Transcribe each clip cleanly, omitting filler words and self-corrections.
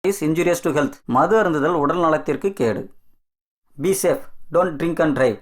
Is injurious to health. மது அருந்துதல் உடல் நலத்திற்கு கேடு. Be safe. Don't drink and drive.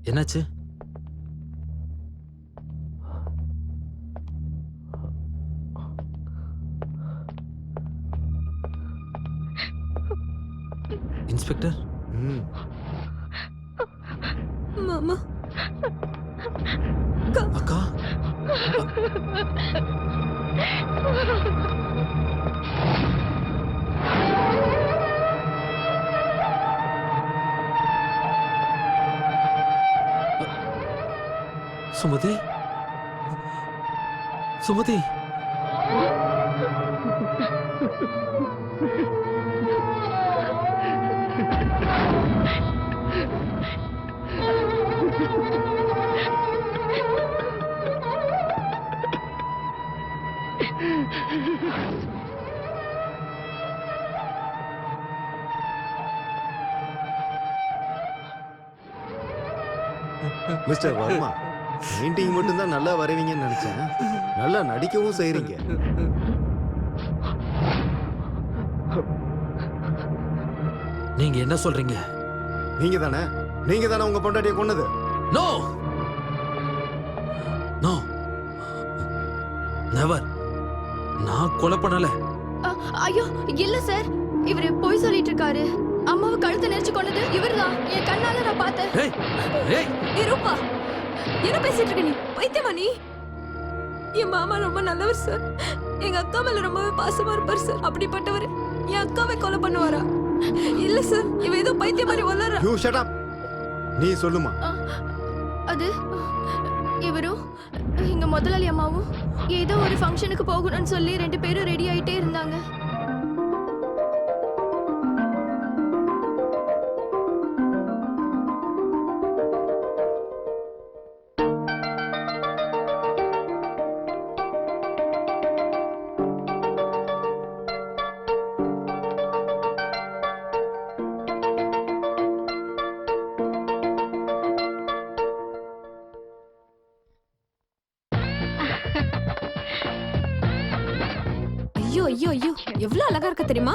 என்னாச்சு? இன்ஸ்பெக்டர். மாமா அக்கா. சுமதி, சுமதி. மிஸ்டர் வர்மா, பெயிண்டிங் மட்டும் தான் நல்லா வரைவீங்கன்னு நினைச்சேன். நல்லா நடிக்கவும் செய்றீங்க. நீங்க என்ன சொல்றீங்க? நீங்க தானே உங்க பொண்டாட்டியை கொன்னது? No no, never. நான் கொலை பண்ணல. ஐயோ இல்ல சார், இவரு பொய் சொல்லிட்டு இருக்காரு. அம்மாவை கழுத்தை நெரிச்சு கொண்டது இவர்தான். என் கண்ணால நான் பார்த்தேன். ஏய் ஏய், ரூபா, என்ன பேசிட்டு இருக்க நீ? பைத்தியமா நீ? என் மாமா ரொம்ப நல்லவர் சார். எங்க அக்கா மேல ரொம்பவே பாசமா இருப்பார் சார். அப்படிப்பட்டவர் என் அக்காவை கொலை பண்ணுவாரா? இல்ல சார், இவ ஏதோ பைத்தியம் மாதிரி வளர்றா. You shut up. நீ சொல்லுமா. அது இவரும் எங்க முதலாளி அம்மாவும் ஏதோ ஒரு ஃபங்க்ஷனுக்கு போகணும்னு சொல்லி 2 பேரும் ரெடி ஆயிட்டே இருந்தாங்க. ஐயோ ஐயோ ஐயோ, எவ்வளவு அழகா இருக்க தெரியுமா?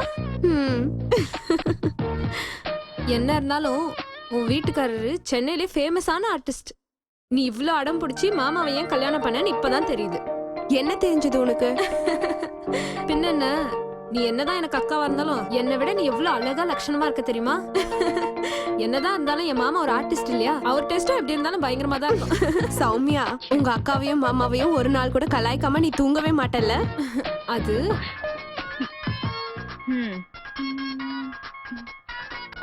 என்ன இருந்தாலும் உன் வீட்டுக்காரரு சென்னையிலே ஃபேமஸான ஆர்டிஸ்ட். நீ இவ்ளோ அடம் பிடிச்சி மாமாவை ஏன் கல்யாணம் பண்ணன்னு இப்பதான் தெரியுது. என்ன தெரிஞ்சது உனக்கு? பின்ன என்ன, நீ என்னதான் எனக்கு அக்காவா இருந்தாலும் என்னை விட நீ எவ்வளவு அழகா லட்சணமா இருக்க தெரியுமா? என்னதான் இருந்தாலும் என் மாமா ஒரு ஆர்டிஸ்ட் இல்லையா? அவர் டெஸ்டும் எப்படி இருந்தாலும் பயங்கரமா தான் இருக்கும். சௌமியா, உங்க அக்காவையும் மாமாவையும் ஒரு நாள் கூட கலாய்க்காம நீ தூங்கவே மாட்டல்ல? அது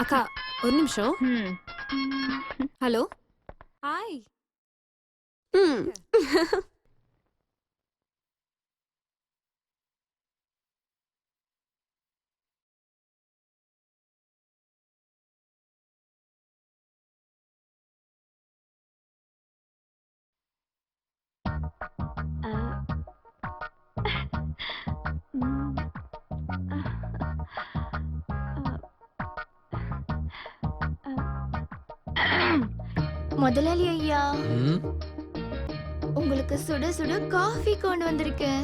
அக்கா ஒரு நிமிஷம். Hello, hi. முதலாளி ஐயா, உங்களுக்கு சுட சுட காஃபி கொண்டு வந்திருக்கேன்.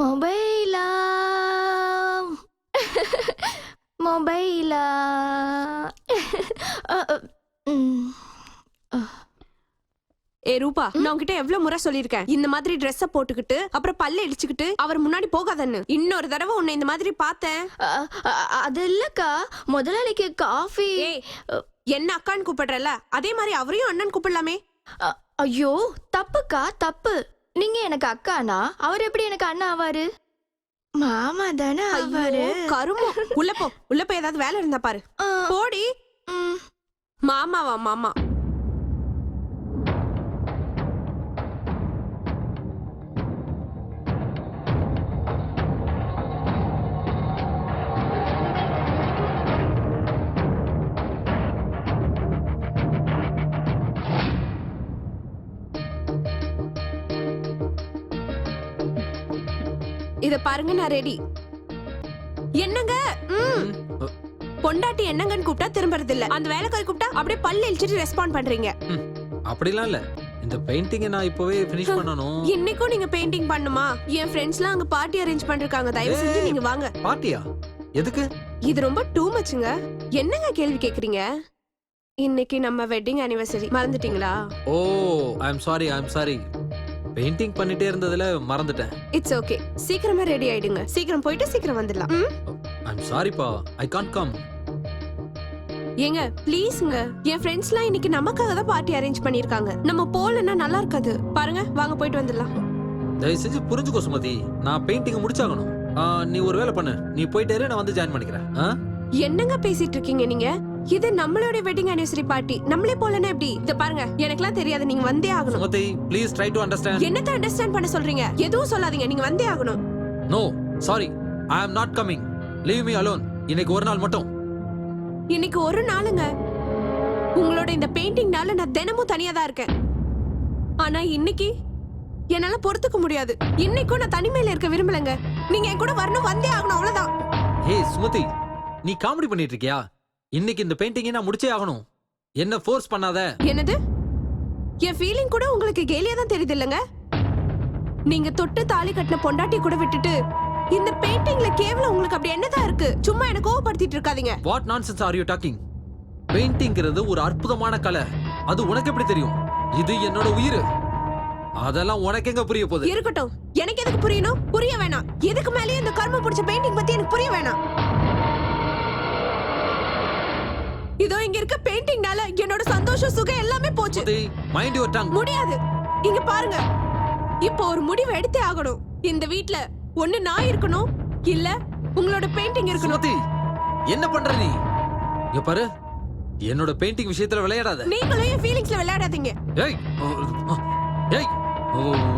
மொபைலா மொபைலா. ஏ ரூபா, நான் உன்கிட்ட எவ்வளவு முறை சொல்லிருக்கேன், இந்த மாதிரி ட்ரெஸ்ஸ போட்டுக்கிட்டு அப்புறம் பல்ல இடிச்சுக்கிட்டு அவர் முன்னாடி போகாதன்னு. இன்னொரு தடவை உன்னை இந்த மாதிரி பார்த்தேன். அது இல்லக்கா, முதலாளிக்கு காஃபி. என்ன அக்கான்னு கூப்பிடுறல, அதே மாதிரி அவரையும் அண்ணன் கூப்பிடலாமே. ஐயோ தப்புக்கா, தப்பு. நீங்க எனக்கு அக்கானா அவர் எப்படி எனக்கு அண்ணா ஆவாரு? மாமா தானே ஆவாரு. கருமோ, உள்ள போ, உள்ள போய் ஏதாவது வேலை இருந்தா பாரு. போடி. மாமாவா மாமா? இத பாருங்க, நான் ரெடி. என்னங்க? பொண்டாட்டி என்னங்கன்னு கூப்பிட்டா திரும்பறது இல்ல, அந்த வேலைக்காரி கூப்பிட்டா அப்படியே பல்ல இழிச்சிட்டு ரெஸ்பாண்ட் பண்றீங்க. அப்படிலாம் இல்ல, இந்த பெயிண்டிங்கை நான் இப்போவே ஃபினிஷ் பண்ணணும். இன்னைக்கும் நீங்க பெயிண்டிங் பண்ணுமா? என் ஃப்ரெண்ட்ஸ்லாம் அங்க பார்ட்டி அரேஞ்ச் பண்ணிருக்காங்க. தயவு செஞ்சு நீங்க வாங்க. பார்ட்டியா? எதுக்கு? இது ரொம்ப டூ மச்சுங்க. என்னங்க கேள்வி கேக்குறீங்க? இன்னைக்கு நம்ம வெட்டிங் ஆனிவர்சரி, மறந்துட்டீங்களா? ஓ, ஐ அம் சாரி. பெயிண்டிங் பண்ணிட்டே இருந்ததுல மறந்துட்டேன். It's okay. சீக்கிரமா ரெடி ஆயிடுங்க. சீக்கிரம் போயிட்டு சீக்கிரம் வந்துடலாம். ஐ அம் சாரிப்பா, ஐ கான்ட் கம். ஏங்க ப்ளீஸ்ங்க, என் ஃப்ரெண்ட்ஸ்லாம் இன்னைக்கு நமக்காக தான் பார்ட்டி அரேஞ்ச் பண்ணிருக்காங்க. நம்ம போலன்னா நல்லா இருக்காது. பாருங்க, வாங்க போயிட்டு வந்துடலாம். தயவு செஞ்சு புரிஞ்சுக்கோ சுமதி, நான் பெயிண்டிங் முடிச்சாகணும். நீ ஒரு வேலை பண்ணு, நீ போயிட்டே இரு, நான் வந்து ஜாயின் பண்ணிக்கிறேன். என்னங்க பேசிட்டு இருக்கீங்க நீங்க? இது நம்மளோட வெட்டிங் ஆனிவர்சரி பார்ட்டி. நம்மளே போலன்னா எப்படி? இத பாருங்க, எனக்குலாம் தெரியாது, நீங்க வந்தே ஆகணும். Sumathi please try to understand. என்னத்த அண்டர்ஸ்டாண்ட் பண்ண சொல்றீங்க? எதுவும் சொல்லாதீங்க, நீங்க வந்தே ஆகணும். No sorry, I am not coming. Leave me alone. இன்னைக்கு ஒரு நாள் மட்டும். இன்னைக்கு ஒரு நாளுங்க. உங்களோட இந்த பெயிண்டிங்னால நான் தினமும் தனியா தான் இருக்கேன். ஆனா இன்னைக்கு என்னால பொறுத்துக்க முடியாது. இன்னைக்கும் நான் தனிமையில இருக்க விரும்பலங்க. நீங்க என் கூட வரணும், வந்தே ஆகணும், அவ்வளவுதான். ஏய் சுமதி, நீ காமெடி பண்ணிட்டு இருக்கியா? இன்னைக்கு இந்த பெயிண்டிங்கை நான் முடிச்சே ஆகணும். என்ன ஃபோர்ஸ் பண்ணாத. என்னது? என் ஃபீலிங் கூட உங்களுக்கு கேலியா தான் தெரியுது இல்லங்க? நீங்க தொட்டு தாலி கட்டின பொண்டாட்டி கூட விட்டுட்டு இந்த பெயிண்டிங்ல கேவலம் உங்களுக்கு அப்படி என்னதான் இருக்கு? சும்மா என்ன கோவப்படுத்திட்டு இருக்காதீங்க. What nonsense are you talking? பெயிண்டிங்கிறது ஒரு அற்புதமான கலை. அது உனக்கு எப்படி தெரியும்? இது என்னோட உயிர். அதெல்லாம் உனக்கு எங்க புரிய போகுது? இருக்கட்டும், எனக்கு எதுக்கு புரியணும்? புரிய வேணாம். எதுக்கு மேலேயே இந்த கர்ம பிடிச்ச பெயிண்டிங் பத்தி எனக்கு புரிய வேணாம். இதோ இங்க இருக்க பெயிண்டிங்னால என்னோட சந்தோஷம், சுகம் எல்லாமே போச்சு. Mind your tongue. முடியாது. இங்க பாருங்க, இப்போ ஒரு முடிவு எடுத்தே ஆகணும். இந்த வீட்ல ஒண்ணு நான் இருக்கணும், இல்ல உங்களோட பெயிண்டிங் இருக்கணும். சுமதி, என்ன பண்ற நீ? இங்க பாரு, என்னோட பெயிண்டிங் விஷயத்துல விளையாடாத. நீங்களும் என் ஃபீலிங்ஸ்ல விளையாடாதீங்க. ஏய் ஏய்,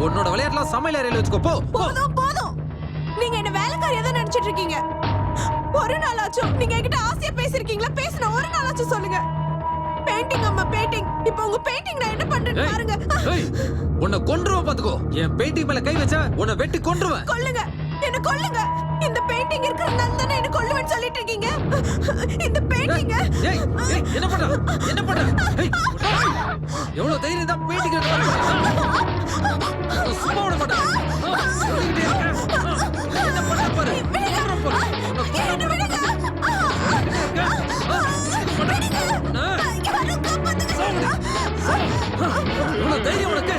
உன்னோட விளையாட்டுலாம் சமையல் அறையில வச்சுக்கோ. போ. போதும் போதும். நீங்க என்ன வேலைக்காரியா தான் நினைச்சிட்டு இருக்கீங்க. ஒரு நாளாச்சும் நீங்க என்கிட்ட ஆசையா பேசிருக்கீங்களா? பேசின ஒரு நாளாச்சும் சொல்லுங்க. பெயிண்டிங் அம்மா பெயிண்டிங். இப்போ உங்க பெயிண்டிங் நான் என்ன பண்றேன்னு பாருங்க. ஏய், உன்னை கொன்றுவேன் பாத்துக்கோ. என் பெயிண்டிங் மேல கை வச்சா உன்னை வெட்டி கொன்றுவேன். கொல்லுங்க, என்ன கொல்லுங்க. இந்த பெயிண்டிங் இருக்கிறதுனால தானே என்ன கொல்லுவேன்னு சொல்லிட்டு இருக்கீங்க. இந்த பெயிண்டிங். ஏய் ஏய், என்ன பண்ற? என்ன பண்ற? ஏய், எவ்வளவு தைரியம் தான் பெயிண்டிங் சும்மா விட மாட்டேன். சொல்லிக்கிட்டே இருக்கேன். என்ன பண்ண பாரு. என்ன விடுங்க. எவ்வளவு தைரியம் உனக்கு?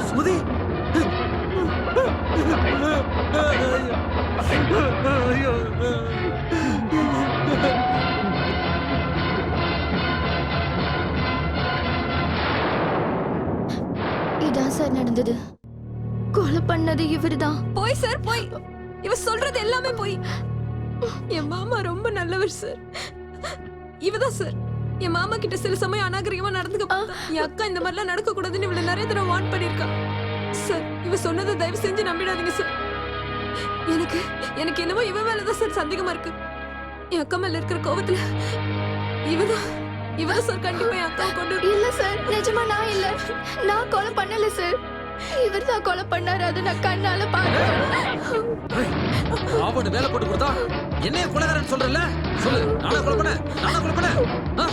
சுமதி, இதான் சார் நடந்தது. கொலை பண்ணது இவர்தான். போய் சார் போய். இவ சொல்றது எல்லாமே போய். என் மாமா ரொம்ப நல்லவர் சார். இவதான் சார் என் மாமா கிட்ட சில சமயம் அநாகரிகமா நடந்துக்க பார்த்தா. என் அக்கா இந்த மாதிரிலாம் நடக்க கூடாதுன்னு இவளை நிறைய தடவை வார்ன் பண்ணிருக்கா சார். இவ சொன்னதை தயவு செஞ்சு நம்பிடாதீங்க சார். எனக்கு என்னமோ இவ மேலதான் சார் சந்தேகமா இருக்கு. என் அக்கா மேல இருக்கிற கோவத்துல இவதான் சார் கண்டிப்பா என் அக்காவை கொண்டு. இல்ல சார், நிஜமா நான் இல்ல. நான் கொலை பண்ணல சார். இவர்தான் கொலை பண்ணாரு. அது நான் கண்ணால பார்த்தேன். அவனு வேலை போட்டு கொடுத்தா என்னைய கொலைகாரன் சொல்றல? சொல்லு, நானா கொலை பண்ண?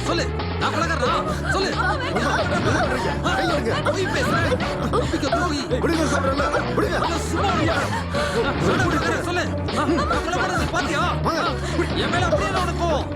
சொல்லு, நான் கொலைகாரனா? சொல்லு. போய் பேசுறேன். விடுங்க சொல்றேன்ல, விடுங்க. சும்மா சொல்லு. நான் கொலை பண்ணது பாத்தியா? என் மேல அப்படியே உனக்கு கோவம்.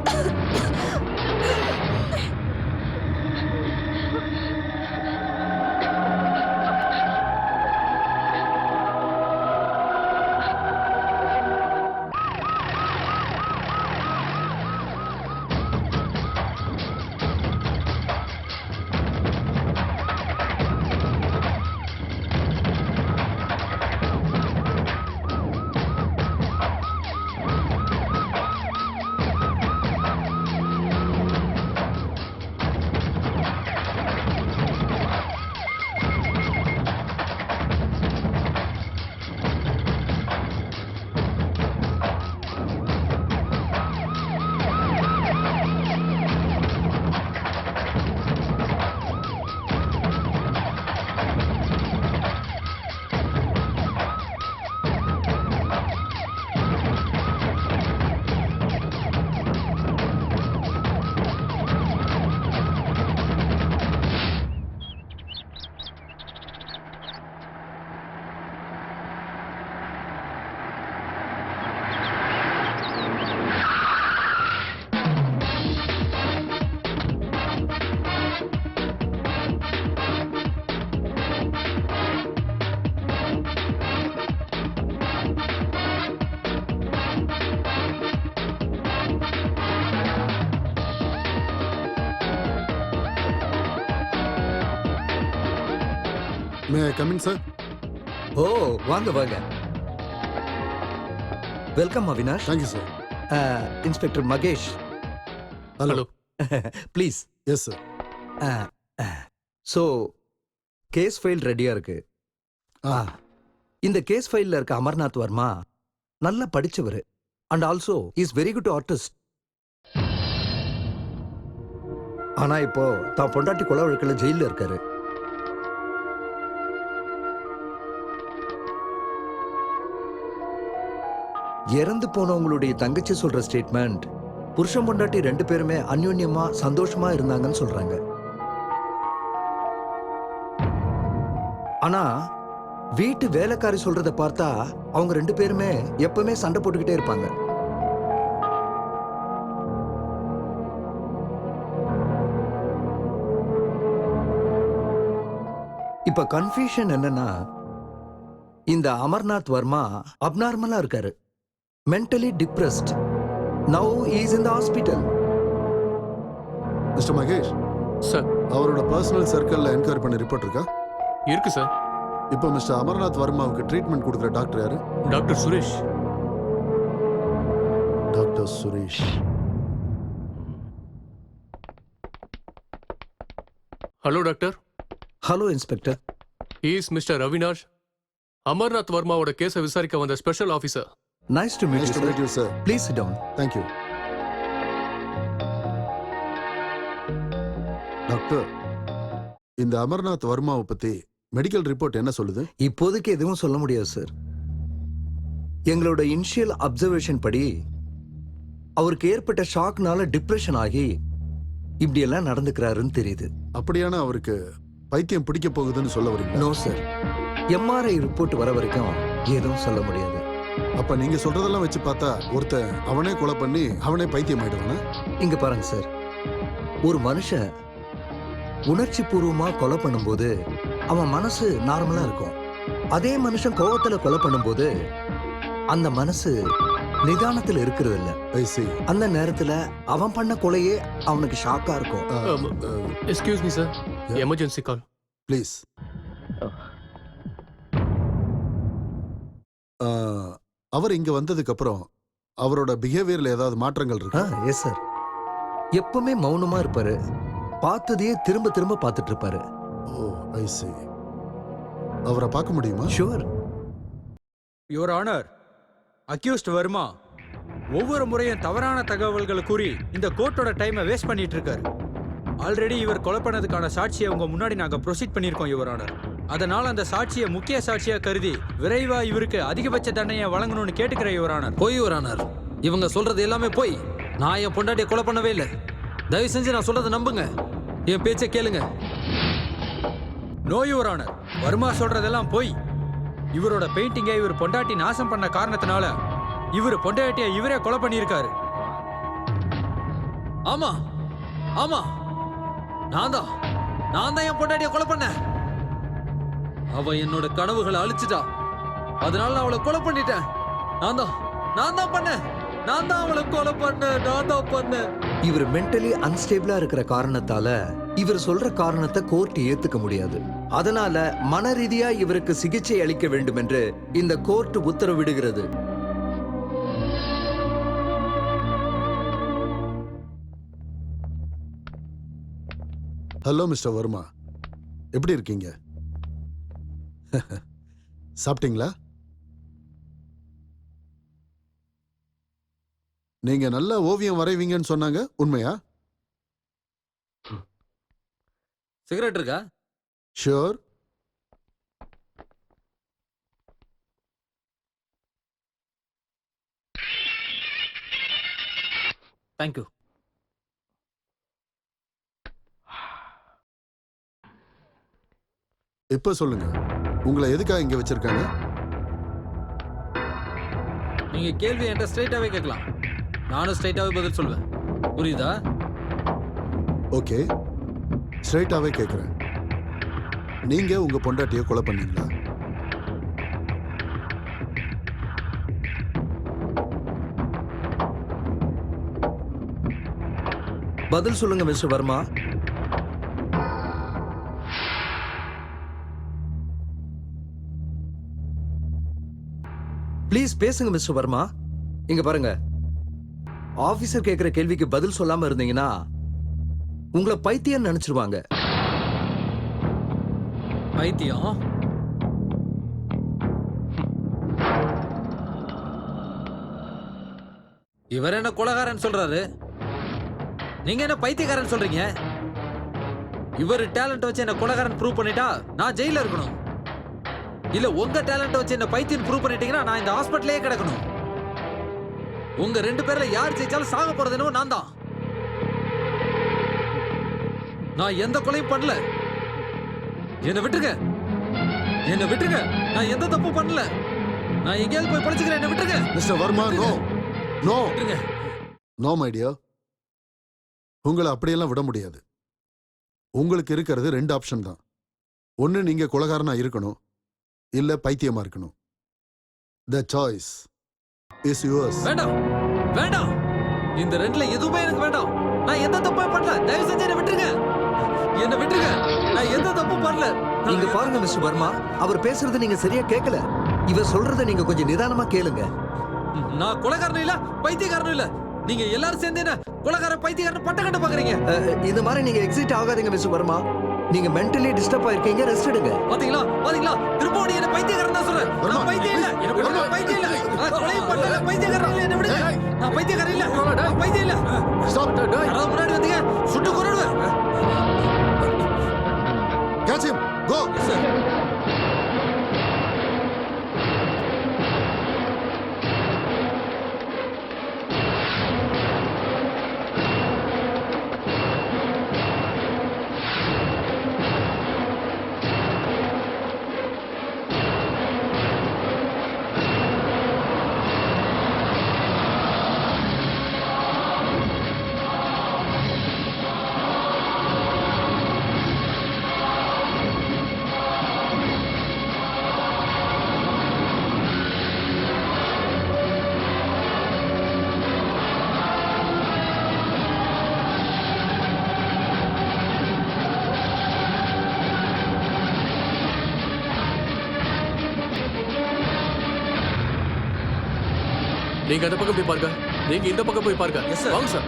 மே ஐ கம் இன் சார்? ஓ வாங்க வாங்க. Welcome Avinash. Thank you sir. Inspector Mahesh. Hello. Please. Yes sir. So case file ரெடியா இருக்கு. இந்த கேஸ் ஃபைல்ல இருக்க அமர்நாத் வர்மா நல்லா படிச்சவர் and also is very good artist. ஆனா இப்போ தான் பொண்டாட்டி கொலை வழக்கில் ஜெயில இருக்காரு. இறந்து போனவங்களுடைய தங்கச்சி சொல்ற ஸ்டேட்மெண்ட் புருஷன் பொண்டாட்டி 2 பேருமே அந்யோன்யமா சந்தோஷமா இருந்தாங்கன்னு சொல்றாங்க. ஆனா வீட்டு வேலைக்காரி சொல்றத பார்த்தா அவங்க 2 பேருமே எப்பவுமே சண்டை போட்டுக்கிட்டே இருப்பாங்க. இப்ப கன்ஃபியூஷன் என்னன்னா, இந்த அமர்நாத் வர்மா அப்நார்மலா இருக்காரு, mentally depressed. Now is in the hospital. Mister Mahesh sir. அவரோட பர்சனல் சர்க்கிள்ல என்கொயரி பண்ண ரிப்போர்ட் இருக்கா? இருக்கு சார். இப்போ மிஸ்டர் அமர்நாத் வர்மாவுக்கு ட்ரீட்மெண்ட் கொடுக்குற டாக்டர் யாரு? Doctor Suresh. Doctor Suresh. Hello doctor. Hello inspector. Is mister Avinash, Amarnath வர்மாவோட கேஸை விசாரிக்க வந்த special officer. Nice to meet nice to meet you you sir. Please sit down. Thank you. Doctor, இந்த அமர்நாத் வர்மாவை பத்தி மெடிக்கல் ரிப்போர்ட் என்ன சொல்லுது? இப்போதைக்கு எதுவும் சொல்ல முடியாது சார். எங்களோட இனிஷியல் அப்சர்வேஷன் படி அவருக்கு ஏற்பட்ட ஷாக்னால டிப்ரெஷன் ஆகி இப்படியெல்லாம் நடந்துக்கிறாருன்னு தெரியுது. அப்படியான அவருக்கு பைத்தியம் பிடிக்க போகுதுன்னு சொல்ல வரீங்களா? நோ சார், எம்ஆர்ஐ ரிப்போர்ட் வர வரைக்கும் எதுவும் சொல்ல முடியாது. அப்ப நீங்க சொல்றதெல்லாம் வச்சு பார்த்தா ஒருத்தன் அவனே கொலை பண்ணி அவனே பைத்தியம் ஆயிடுவானா? இங்க பாருங்க சார், ஒரு மனுஷன் உணர்ச்சி பூர்வமா கொலை பண்ணும்போது அவன் மனசு நார்மலா இருக்கும். அதே மனுஷன் கோவத்துல கொலை பண்ணும்போது அந்த மனசு நிதானத்துல இருக்கிறது இல்ல. I see. அந்த நேரத்துல அவன் பண்ண கொலையே அவனுக்கு ஷாக்கா இருக்கும். Excuse me sir, Yeah. Emergency call. Please. அவர் இங்க வந்ததுக்கு அப்புறம் அவரோட பிஹேவியர்ல ஏதாவது மாற்றங்கள் இருக்கா? எஸ் சார், எப்பவுமே மௌனமா இருப்பாரு, பார்த்ததையே திரும்ப திரும்ப பார்த்துட்டு இருப்பாரு. ஓ, ஐ see. அவரை பார்க்க முடியுமா? Sure. Your honour, accused Varma ஒவ்வொரு முறையும் தவறான தகவல்களை கூறி இந்த கோர்ட்டோட டைமை வேஸ்ட் பண்ணிட்டு இருக்காரு. ஆல்ரெடி இவர் கொலை பண்ணதுக்கான சாட்சியை உங்க முன்னாடி நாங்க ப்ரொசீட் பண்ணியிருக்கோம் யுவர் ஆனர். அதனால அந்த சாட்சியை முக்கிய சாட்சியா கருதி விரைவா இவருக்கு அதிகபட்ச தண்டனையை வழங்கணும்னு கேட்டுக்கிறேன் யுவர் ஆனர். போய் வரானார், இவங்க சொல்றது எல்லாமே போய். நான் என் பொண்டாட்டியை கொலை பண்ணவே இல்லை. தயவு செஞ்சு நான் சொல்றதை நம்புங்க, என் பேச்சை கேளுங்க. நோ யுவர் ஆனர், வர்மா சொல்றதெல்லாம் போய். இவரோட பெயிண்டிங்கை இவர் பொண்டாட்டி நாசம் பண்ண காரணத்தினால இவர் பொண்டாட்டியை இவரே கொலை பண்ணியிருக்காரு. ஆமா ஆமா, நான் தான் என் பொண்டாட்டியை கொலை பண்ணேன். அவ என்னோட கனவுகளை அழிச்சிட்டா, அதனால நான் அவளை கொலை பண்ணிட்டேன். நான் தான் பண்ணேன். நான் தான் அவளை கொலை பண்ணேன். இவர் மென்டலி அன்ஸ்டேபிளா இருக்கிற காரணத்தால இவர் சொல்ற காரணத்தை கோர்ட் ஏத்துக்க முடியாது. அதனால மன ரீதியா இவருக்கு சிகிச்சை அளிக்க வேண்டும் என்று இந்த கோர்ட் உத்தரவிடுகிறது. ஹலோ மிஸ்டர் வர்மா, எப்படி இருக்கீங்க? சாப்பிட்டீங்களா? நீங்க நல்ல ஓவியம் வரைவீங்கன்னு சொன்னாங்க, உண்மையா? சிகரெட் இருக்கா? ஷூர். தேங்க்யூ. இப்ப சொல்லுங்க, உங்களை எதுக்காக இங்க வச்சிருக்காங்க? நீங்க கேள்வி என்கிட்ட ஸ்ட்ரைட்டாவே கேட்கலாம், நானும் ஸ்ட்ரைட்டாவே பதில் சொல்லுவேன். புரியுதா? ஓகே, ஸ்ட்ரைட்டாவே கேக்குறேன். நீங்க உங்க பொண்டாட்டியை கொலை பண்ணீங்களா? பதில் சொல்லுங்க மிஸ்டர் வர்மா. ப்ளீஸ் பேசுங்க மிஸ்டர் வர்மா. இங்க பாருங்க, ஆபீசர் கேக்குற கேள்விக்கு பதில் சொல்லாம இருந்தீங்கன்னா உங்களை பைத்தியம் நினைச்சிருவாங்க. பைத்தியம்? இவர் என்ன கொலைகாரன் சொல்றாரு, நீங்க என்ன பைத்தியக்காரன் சொல்றீங்க? இவர் டேலண்ட் வச்சு என்ன கொலைகாரன் ப்ரூவ் பண்ணிட்டா நான் ஜெயில இருக்கணும். இல்ல உங்க டேலண்ட் வச்சு என்ன பைத்தியம் ப்ரூவ் பண்ணிட்டீங்கன்னா நான் இந்த ஹாஸ்பிட்டலே கிடக்கணும். உங்க 2 பேர்ல யார் ஜெயிச்சாலும் சாக போறது என்னவோ நான் தான். நான் எந்த கொலையும் பண்ணல. என்ன விட்டுருங்க, என்ன விட்டுருங்க. நான் எந்த தப்பும் பண்ணல. நான் எங்கேயாவது போய் படிச்சுக்கிறேன். என்ன விட்டுருங்க மிஸ்டர் வர்மா. நோ நோ விட்டுருங்க. நோ மை டியர், உங்களை அப்படியெல்லாம் விட முடியாது. உங்களுக்கு இருக்கிறது 2 ஆப்ஷன் தான். ஒன்னு நீங்க கொலைகாரனா இருக்கணும், இல்ல பைத்தியமா இருக்கணும். The choice is yours. வேண்டாம் வேண்டாம், இந்த 2ல எதுவுமே எனக்கு வேண்டாம். நான் எந்த தப்பும் பண்ணல. தயவு செஞ்சு என்ன விட்டுருங்க, என்ன விட்டுருங்க. நான் எந்த தப்பும் பண்ணல. இங்க பாருங்க மிஸ்டர் வர்மா, அவர் பேசுறது நீங்க சரியா கேட்கல. இவர் சொல்றத நீங்க கொஞ்சம் நிதானமா கேளுங்க. நான் கொலைகாரனும் இல்ல பைத்தியக்காரனும் இல்ல. நீங்க எல்லாரும் சேர்ந்து என்ன கொலைகாரன் பைத்தியக்காரன் பட்ட கட்ட பாக்குறீங்க. இந்த மாதிரி நீங்க எக்ஸிட் ஆகாதீங்க மிஸ்டர் வர்மா. நீங்க மென்டலி டிஸ்டர்ப் ஆயிருக்கீங்க, ரெஸ்ட் எடுங்க. பாத்தீங்களா பாத்தீங்களா, திரும்ப என்ன பைத்தியக்காரன் தான் சொல்றேன். நான் பைத்தியம் இல்ல, என்ன விடுங்க. பைத்தியம் இல்ல, நான் கொலை பண்ணல. பைத்தியக்காரன் இல்ல, என்ன விடுங்க. நான் பைத்தியக்காரன் இல்ல, நான் பைத்தியம் இல்ல. ஸ்டாப். யாராவது முன்னாடி வந்தீங்க சுட்டு கொன்னுடுவேன். Catch him. கோ. நீங்க அந்த பக்கம் போய் பாருங்க, நீங்க இந்த பக்கம் போய் பாருங்க. வாங்க சார்.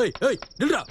ஏய் ஏய் நில்றா.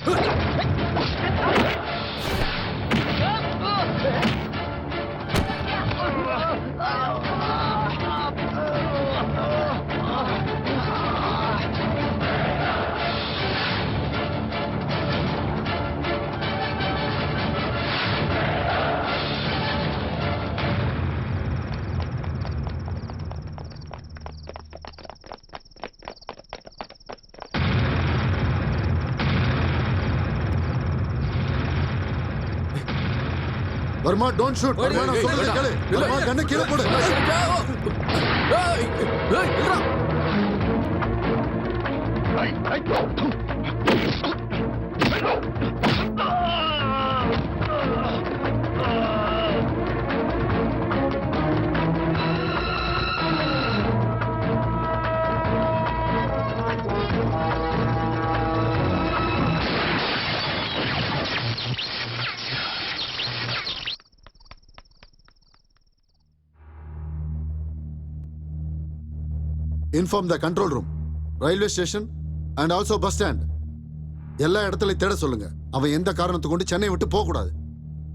Verma, don't shoot. வர்மா, நான் சொல்றத கேளு. வர்மா, கண்ணை கீழே போடு. Inform the control room, railway station and also bus stand. எல்லா இடத்துலயும் தேட சொல்லுங்க. அவன் எந்த காரணத்தை கொண்டு சென்னை விட்டு போக கூடாது.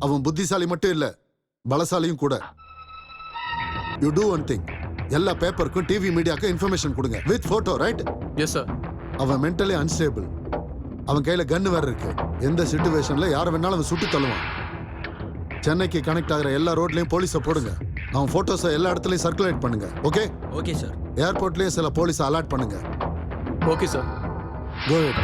அவன் புத்திசாலி மட்டும் இல்ல, பலசாலியும் கூட. You do one thing. எல்லா பேப்பருக்கும் டிவி மீடியாக்கும் இன்ஃபர்மேஷன் கொடுங்க. With photo, right? Yes sir. அவன் மென்டலி அன்ஸ்டேபிள். அவன் கையில கன்னு வேற இருக்கு. எந்த சிச்சுவேஷன்ல யாரை வேணாலும் அவன் சுட்டு தள்ளுவான். சென்னைக்கு கனெக்ட் ஆகிற எல்லா ரோட்லயும் போலீஸை போடுங்க. அவன் போட்டோஸை எல்லா இடத்துலயும் சர்க்குலேட் பண்ணுங்க. ஓகே? Okay sir. ஏர்போர்ட்லயே சில போலீஸ் அலர்ட் பண்ணுங்க. Okay sir. Go ahead.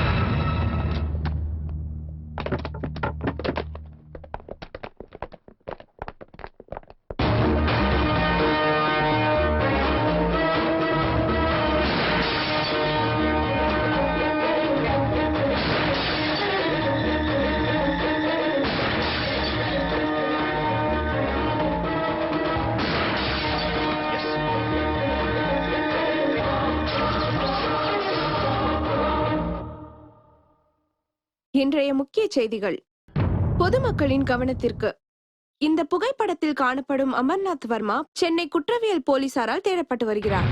இன்றைய முக்கிய செய்திகள். பொதுமக்களின் கவனத்திற்கு. இந்த புகைப்படத்தில் காணப்படும் அமர்நாத் வர்மா சென்னை குற்றவியல் போலீசாரால் தேடப்பட்டு வருகிறார்.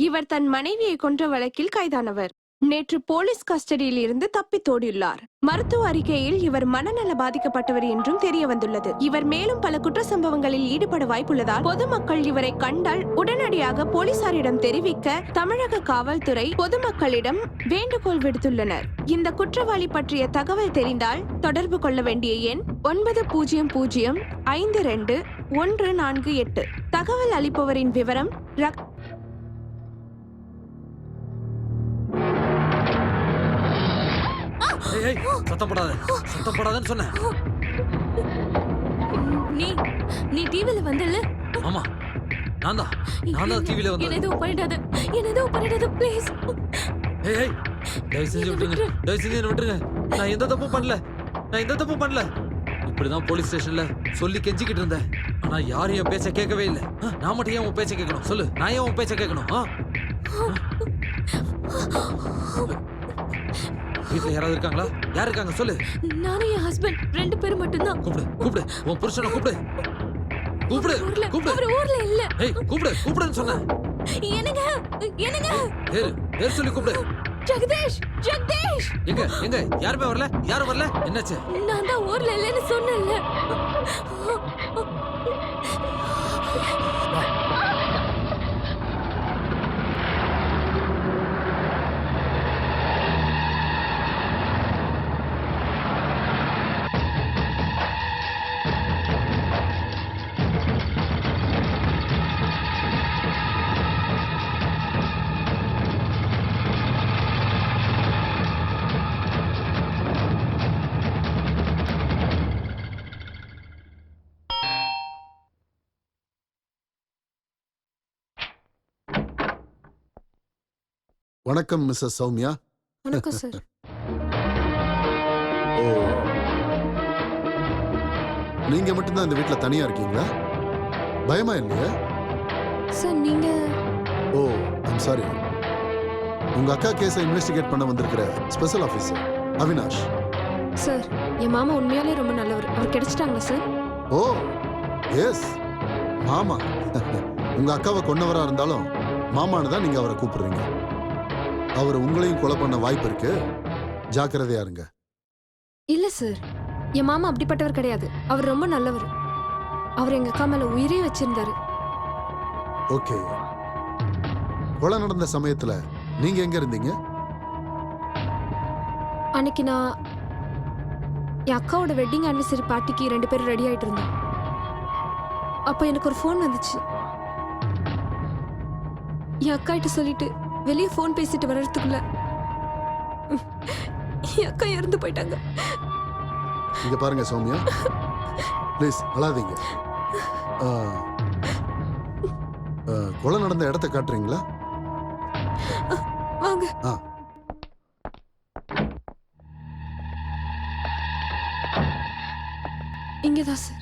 இவர் தன் மனைவியை கொன்ற வழக்கில் கைதானவர். நேற்று போலீஸ் கஸ்டடியில் இருந்து தப்பித்தோடியுள்ளார். மருத்துவ அறிக்கையில் இவர் மனநல பாதிக்கப்பட்டவர் என்றும் தெரிய வந்துள்ளது. இவர் மேலும் பல குற்ற சம்பவங்களில் ஈடுபட வாய்ப்புள்ளதால் பொதுமக்கள் இவரை கண்டால் உடனடியாக போலீசாரிடம் தெரிவிக்க தமிழக காவல்துறை பொதுமக்களிடம் வேண்டுகோள் விடுத்துள்ளனர். இந்த குற்றவாளி பற்றிய தகவல் தெரிந்தால் தொடர்பு கொள்ள வேண்டிய எண் 90052148. தகவல் அளிப்பவரின் விவரம் சத்தம் போடாதன்னு சொன்னேன். நீ டிவில வந்தல? ஆமா, நான் தான் டிவில வந்தேன். என்ன எதுவும் பண்ணிடாத ப்ளீஸ். ஏய் தயவு செஞ்சு என்ன விட்டுருங்க. நான் எந்த தப்பும் பண்ணல. இப்படிதான் போலீஸ் ஸ்டேஷன்ல சொல்லி கெஞ்சிக்கிட்டு இருந்தேன். ஆனா யாரும் என் பேச்ச கேட்கவே இல்லை. நான் மட்டும் ஏன் உன் பேச்ச கேட்கணும் சொல்லு? நான் ஏன் உன் பேச்ச கேட்கணும்? வீட்டுல யாராவது இருக்காங்களா? யார் இருக்காங்க சொல்லு? நானும் என் ஹஸ்பண்ட் 2 பேரும் மட்டும்தான். கூப்பிடு உன் புருஷனை கூப்பிடு. அவர் ஊர்ல இல்ல. ஏய் கூப்பிடுன்னு சொன்னேன். என்னங்க பேர் சொல்லி கூப்பிடு. ஜெகதீஷ். எங்க யாரும் வரல. என்னாச்சு? நான் தான் ஊர்ல இல்லன்னு சொன்னேன்ல. வணக்கம் மிஸ்ஸஸ் சௌமியா. வணக்கம் சார். ஓ, நீங்க மட்டும்தான் இந்த வீட்ல தனியா இருக்கீங்களா? பயமா இல்லையா? சார் நீங்க? ஓ, ஐம் சாரி. உங்க அக்கா கேஸை இன்வெஸ்டிகேட் பண்ண வந்திருக்கிற ஸ்பெஷல் ஆபீசர் அவினாஷ். சார் என் மாமா உண்மையாலே ரொம்ப நல்லவர். அவர் கிடைச்சிட்டாங்களா சார்? ஓ எஸ், மாமா. உங்க அக்காவை கொன்னவரா இருந்தாலும் மாமான்னு தான் நீங்க அவரை கூப்பிடுறீங்க. அவர் உங்களையும் கொலை பண்ண வாய்ப்பு இருக்கு, ஜாக்கிரதையா இருங்க. இல்ல சார், என் மாமா அப்படிப்பட்டவர் கிடையாது. அவர் ரொம்ப நல்லவர். அவர் எங்க அக்கா மேல உயிரே வச்சிருந்தாரு. ஓகே, கொலை நடந்த சமயத்துல நீங்க எங்க இருந்தீங்க? அன்னைக்கு நான் என் அக்காவோட வெட்டிங் ஆனிவர்சரி பார்ட்டிக்கு 2 பேரும் ரெடி ஆயிட்டு இருந்தோம். அப்ப எனக்கு ஒரு ஃபோன் வந்துச்சு. என் அக்கா கிட்ட சொல்லிட்டு வெளியே ஃபோன் பேசிட்டு வர்றதுக்குள்ள என் அக்கா இறந்து போயிட்டாங்க. இங்க பாருங்க சௌமியா, ப்ளீஸ் அழாதீங்க. கொலை நடந்த இடத்தை காட்டுறீங்களா? வாங்க. இங்கதான் சார்.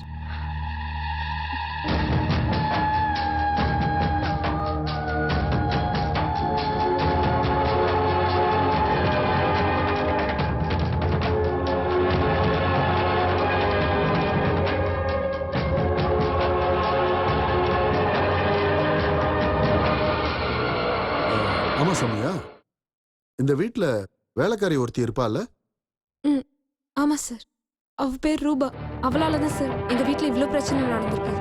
ஆமா சௌமியா, இந்த வீட்ல வேலைக்காரி ஒருத்தி இருப்பால? ஆமா சார், அவ பேர் ரூபா. அவளாலதான் சார் எங்க வீட்ல இவ்ளோ பிரச்சனை நடந்திருக்கு.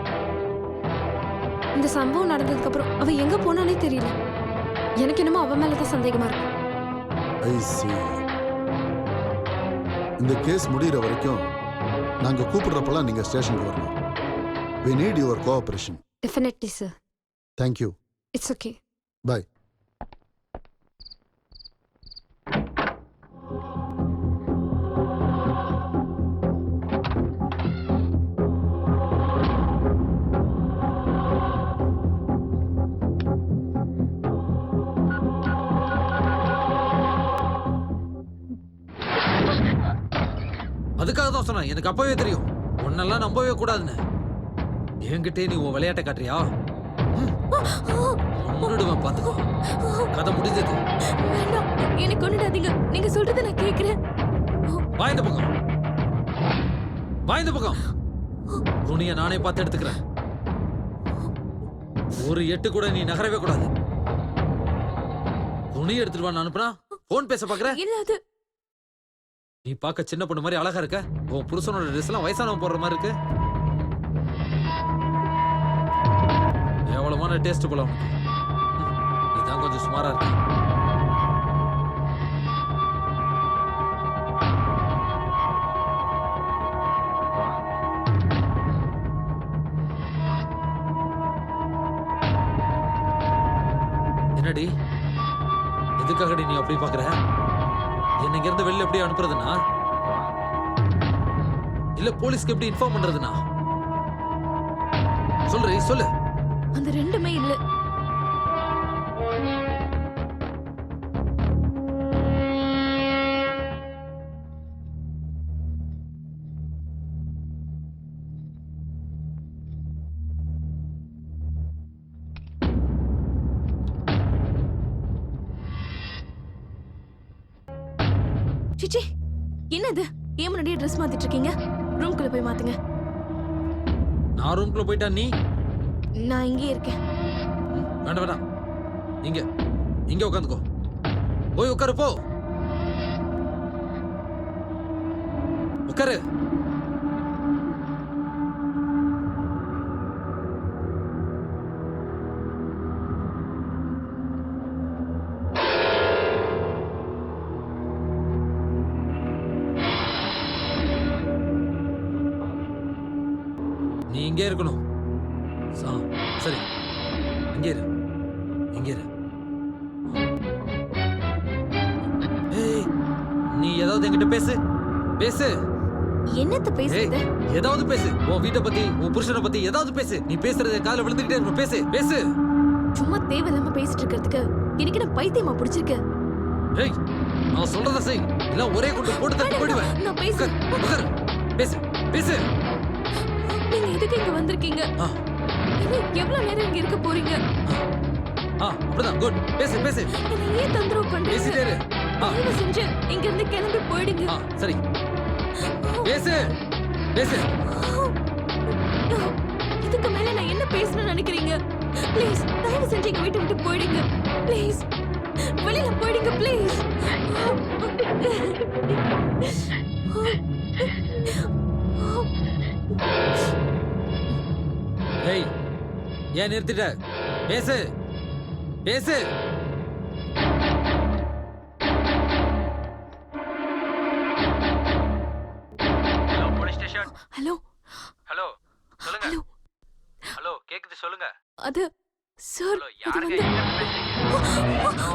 இந்த சம்பவம் நடந்ததுக்கு அப்புறம் அவ எங்க போனானே தெரியல. எனக்கு என்னமோ அவ மேலதான் சந்தேகமா இருக்கு. ஐ see. இந்த கேஸ் முடிகிற வரைக்கும் நாங்க கூப்பிடுறப்பெல்லாம் நீங்க ஸ்டேஷனுக்கு வரணும். we need your cooperation. Definitely sir. Thank you. It's okay. Bye. அதுக்காக தான் சொன்னேன், எனக்கு அப்பவே தெரியும் உன்னெல்லாம் நம்பவே கூடாதுன்னு. என்கிட்டே நீ உன் விளையாட்டை காட்டுறியா? கொன்னுடுவேன் பாத்துக்கோ. கதை முடிஞ்சது. வேண்டாம், என்னை கொன்னுடாதீங்க. நீங்க சொல்றதை நான் கேட்கிறேன். வாய்ந்த பக்கம், வாய்ந்த பக்கம். துணியை நானே பார்த்து எடுத்துக்கிறேன். ஒரு எட்டு கூட நீ நகரவே கூடாது. துணி எடுத்துட்டு வான்னு அனுப்புனா போன் பேச பாக்குற. இல்ல அது நீ பார்க்க சின்ன பொண்ணு மாதிரி அழகா இருக்க. உன் புருஷனோட ட்ரெஸ் எல்லாம் வயசானவன் போடுற மாதிரி இருக்கு. எவ்வளவான டேஸ்ட் போல உனக்கு. இதான் கொஞ்சம் சுமாரா இருக்கு. என்னடி, எதுக்காகடி நீ அப்படி பாக்குற? என்ன இங்க இருந்து வெளில எப்படி அனுப்புறதுனா, இல்ல போலீஸ்க்கு எப்படி இன்ஃபார்ம் பண்றதுனா? சொல்றீ சொல்லு. அந்த ரெண்டுமே இல்ல. சிச்சி, என்னது? ஏன் முன்னாடியே ட்ரெஸ் மாத்திட்டு இருக்கீங்க? ரூம்குள்ள போய் மாத்துங்க. நான் ரூம்குள்ள போயிட்டா நீ? நான் இங்கே இருக்கேன். வேண்டாம் வேண்டாம், இங்க இங்க உட்காந்துக்கோ. போய் உட்காரு, போ உட்காரு. நீ இங்கே இருக்கணும். சரி, இங்கே இரு, இங்கே இரு. ஏய், நீ ஏதாவது என்கிட்ட பேசு, பேசு. என்னத்த பேசுறது? ஏதாவது பேசு. உன் வீட்டை பத்தி, உன் புருஷனை பத்தி ஏதாவது பேசு. நீ பேசுறது என் காதுல விழுந்துகிட்டே இருக்கும். பேசு, பேசு. சும்மா தேவையில்லாம பேசிட்டு இருக்கிறதுக்கு எனக்கு என்ன பைத்தியமா பிடிச்சிருக்கு? ஏய், நான் சொல்றத செய், இல்ல ஒரே குண்டு போட்டு தட்டி போடுவேன். நான் பேசு. உட்கார், பேசு, பேசு. நீங்க எதுக்கு இங்க வந்திருக்கீங்க? இன்னும் எவ்வளவு நேரம் இங்க இருக்க போறீங்க? அப்படிதான். குட். பேசு, பேசு. என்னை ஏன் தொந்தரவு பண்றீங்க? பேசிட்டே இரு. தயவு செஞ்சு இங்க இருந்து கிளம்பி போயிடுங்க. சரி, பேசு, பேசு. இதுக்கு மேல நான் என்ன பேசணும்னு நினைக்கிறீங்க? ப்ளீஸ் தயவு செஞ்சு எங்க வீட்டை விட்டு போயிடுங்க. ப்ளீஸ் வெளியில போயிடுங்க ப்ளீஸ். ஏய், ஏன் நிறுத்திட்ட? பேசு, பேசு. Hello police station. Hello hello சொல்லுங்க. ஹலோ ஹலோ கேக்குது, சொல்லுங்க. அது சார், ஹலோ இது யாருங்க வந்து எங்க பேசுறீங்க? Hello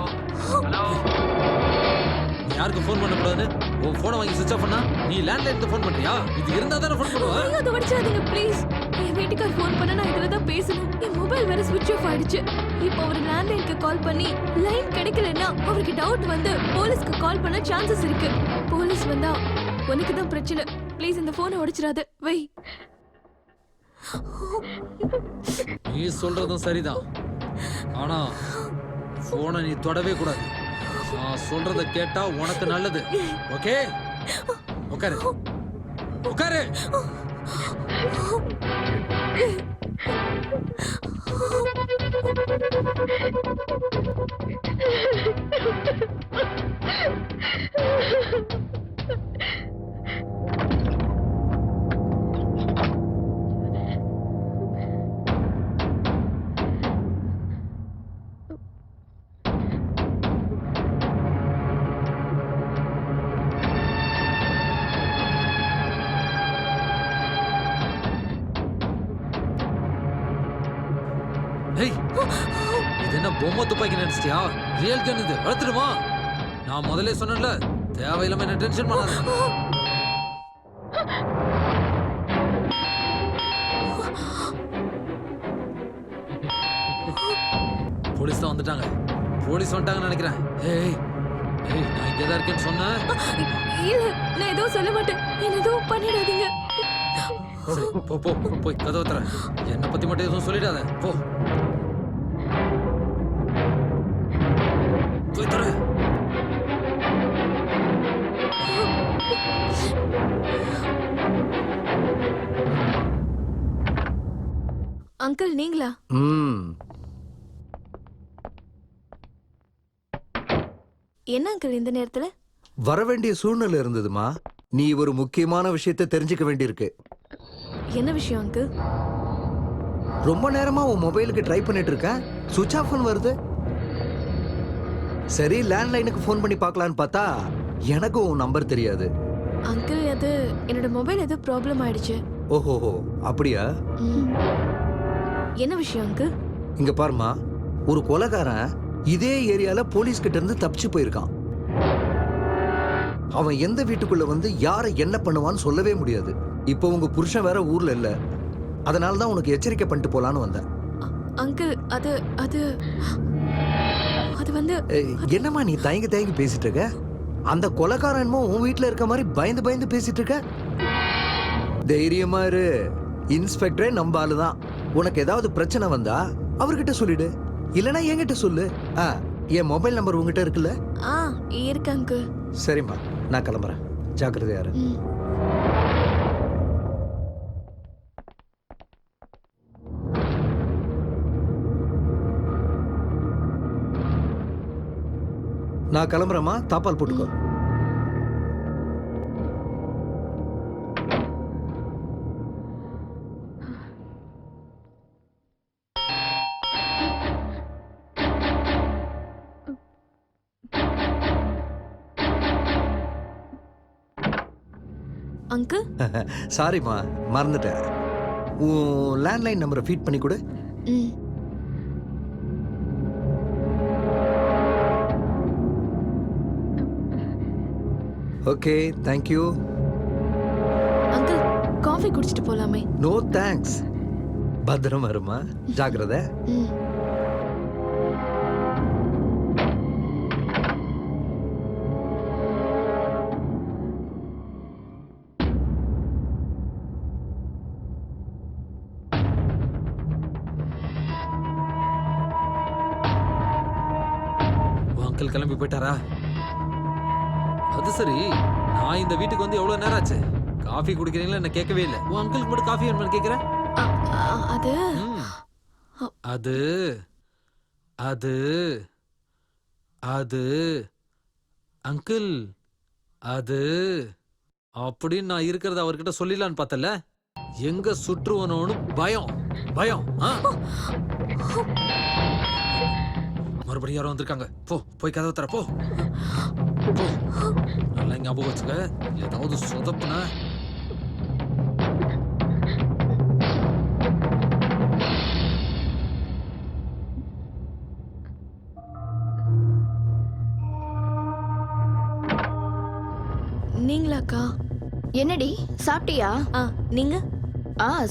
hello. நீ யாருக்கு ஃபோன் பண்ண கூடாது? உன் போனை வாங்கி சுவிட்ச் ஆஃப் பண்ணா நீ லேண்ட்லைனுக்கு ஃபோன் பண்றியா? இது இருந்தா தானே ஃபோன் பண்ணுவ. ஐயோ, அதை வடிச்சாதீங்க ப்ளீஸ். என் வீட்டுக்கார் ஃபோன் பண்ண நான் இதுல தான் பேசணும். என் மொபைல் வேற ஸ்விட்ச் ஆஃப் ஆயிடுச்சு. இப்போ அவர் லேண்ட்லைனுக்கு கால் பண்ணி லைன் கிடைக்கலன்னா அவருக்கு டவுட் வந்து போலீஸ்க்கு கால் பண்ண சான்சஸ் இருக்கு. போலீஸ் வந்தா உனக்கு தான் பிரச்சனை. ப்ளீஸ் இந்த போனை உடைச்சிடாத. வை. நீ சொல்றதும் சரிதான். ஆனா போனை நீ தொடவே கூடாது. நான் சொல்றத கேட்டா உனக்கு நல்லது. ஓகே, உட்காரு, உட்காரு. ஏய், இது என்ன பொம்மை துப்பாக்கி நினைச்சிட்டியா? ரியல் கன் இது. வளர்த்துடுமா? நான் முதல்ல சொன்னேன்ல, தேவையில்லாம என்ன டென்ஷன் பண்ணாத. போலீஸ் தான் வந்துட்டாங்க. போலீஸ் வந்துட்டாங்கன்னு நினைக்கிறேன். ஏய் ஏய், நான் இங்கே தான் இருக்கேன்னு சொன்னேன். இல்ல, நான் எதுவும் சொல்ல மாட்டேன். என்ன எதுவும் பண்ணிடாதீங்க. சரி, போ போ, போய் கதவை தர. என்னை பத்தி மட்டும் எதுவும் சொல்லிடாத. போ, போய் தர. அங்கிள் நீங்களா? ம் என்ன அங்கிள் இந்த நேரத்துல? வர வேண்டிய சூழ்நிலை இருந்ததுமா. நீ ஒரு முக்கியமான விஷயத்தை தெரிஞ்சுக்க வேண்டியிருக்கு. என்ன விஷயம் அங்கிள்? ரொம்ப நேரமா உன் மொபைலுக்கு ட்ரை பண்ணிட்டு இருக்கேன், சுவிட்ச் ஆஃப் வருது. சரி லேண்ட்லைனுக்கு ஃபோன் பண்ணி பார்க்கலான்னு பார்த்தா எனக்கு உன் நம்பர் தெரியாது. அங்கிள் அது என்னோட மொபைல் ஏதோ ப்ராப்ளம் ஆயிடுச்சு. ஓஹோஹோ அப்படியா? என்ன விஷயம் அங்கிள்? இங்க பாருமா, ஒரு கொலைகாரன் இதே ஏரியால போலீஸ் கிட்ட இருந்து தப்பிச்சு போயிருக்கான். அவன் எந்த வீட்டுக்குள்ள வந்து யாரை என்ன பண்ணுவான்னு சொல்லவே முடியாது. இப்போ உங்க புருஷன் வேற ஊர்ல இல்ல, அதனால தான் உனக்கு எச்சரிக்கை பண்ணிட்டு போலான்னு வந்தேன். அங்கிள் அது அது அது வந்து என்னம்மா நீ தயங்கி தயங்கி பேசிட்டு இருக்க? அந்த கொலைகாரன்மோ உன் வீட்டுல இருக்க மாதிரி பயந்து பயந்து பேசிட்டு இருக்க. தைரியமா இரு, இன்ஸ்பெக்டரே நம்ம ஆளுதான். உனக்கு ஏதாவது பிரச்சனை வந்தா அவர்கிட்ட சொல்லிடு, இல்லனா என்கிட்ட சொல்லு. என் மொபைல் நம்பர் உங்ககிட்ட இருக்குல்ல? இருக்கு அங்கிள். சரிம்மா, நான் கிளம்புறேன். ஜாக்கிரதையா இரு. நான் கிளம்புறேம்மா, தாப்பால் போட்டுக்கோ. அங்கிள் சாரிம்மா, மறந்துட்டேன். உன் லேண்ட்லைன் நம்பரை ஃபீட் பண்ணி கொடு. Okay, thank you. அங்கிள் காஃபி குடிச்சிட்டு போலாமே? No thanks. பத்திரமா இருமா, ஜாக்கிரதை. அங்கிள் கிளம்பி போயிட்டாரா? அது சரி, நான் இந்த வீட்டுக்கு வந்து எவ்வளவு நேரம் ஆச்சு? காஃபி குடிக்கிறீங்களா என்ன கேட்கவே இல்லை. உன் அங்கிளுக்கு மட்டும் காஃபி வேணும்னு கேட்கிறேன். அது அது அது அது அங்கிள் அது அப்படின்னு நான் இருக்கிறத அவர்கிட்ட சொல்லிடலான்னு பார்த்தல. எங்க சுற்றுவனோன்னு பயம் பயம். மறுபடியும் யாரும் வந்திருக்காங்க. போய் கதவை தர போ. நல்லா ஞாபகம் வச்சுக்க, ஏதாவது சொதப்புன நீங்களாக்கா? என்னடி சாப்பிட்டியா? நீங்க?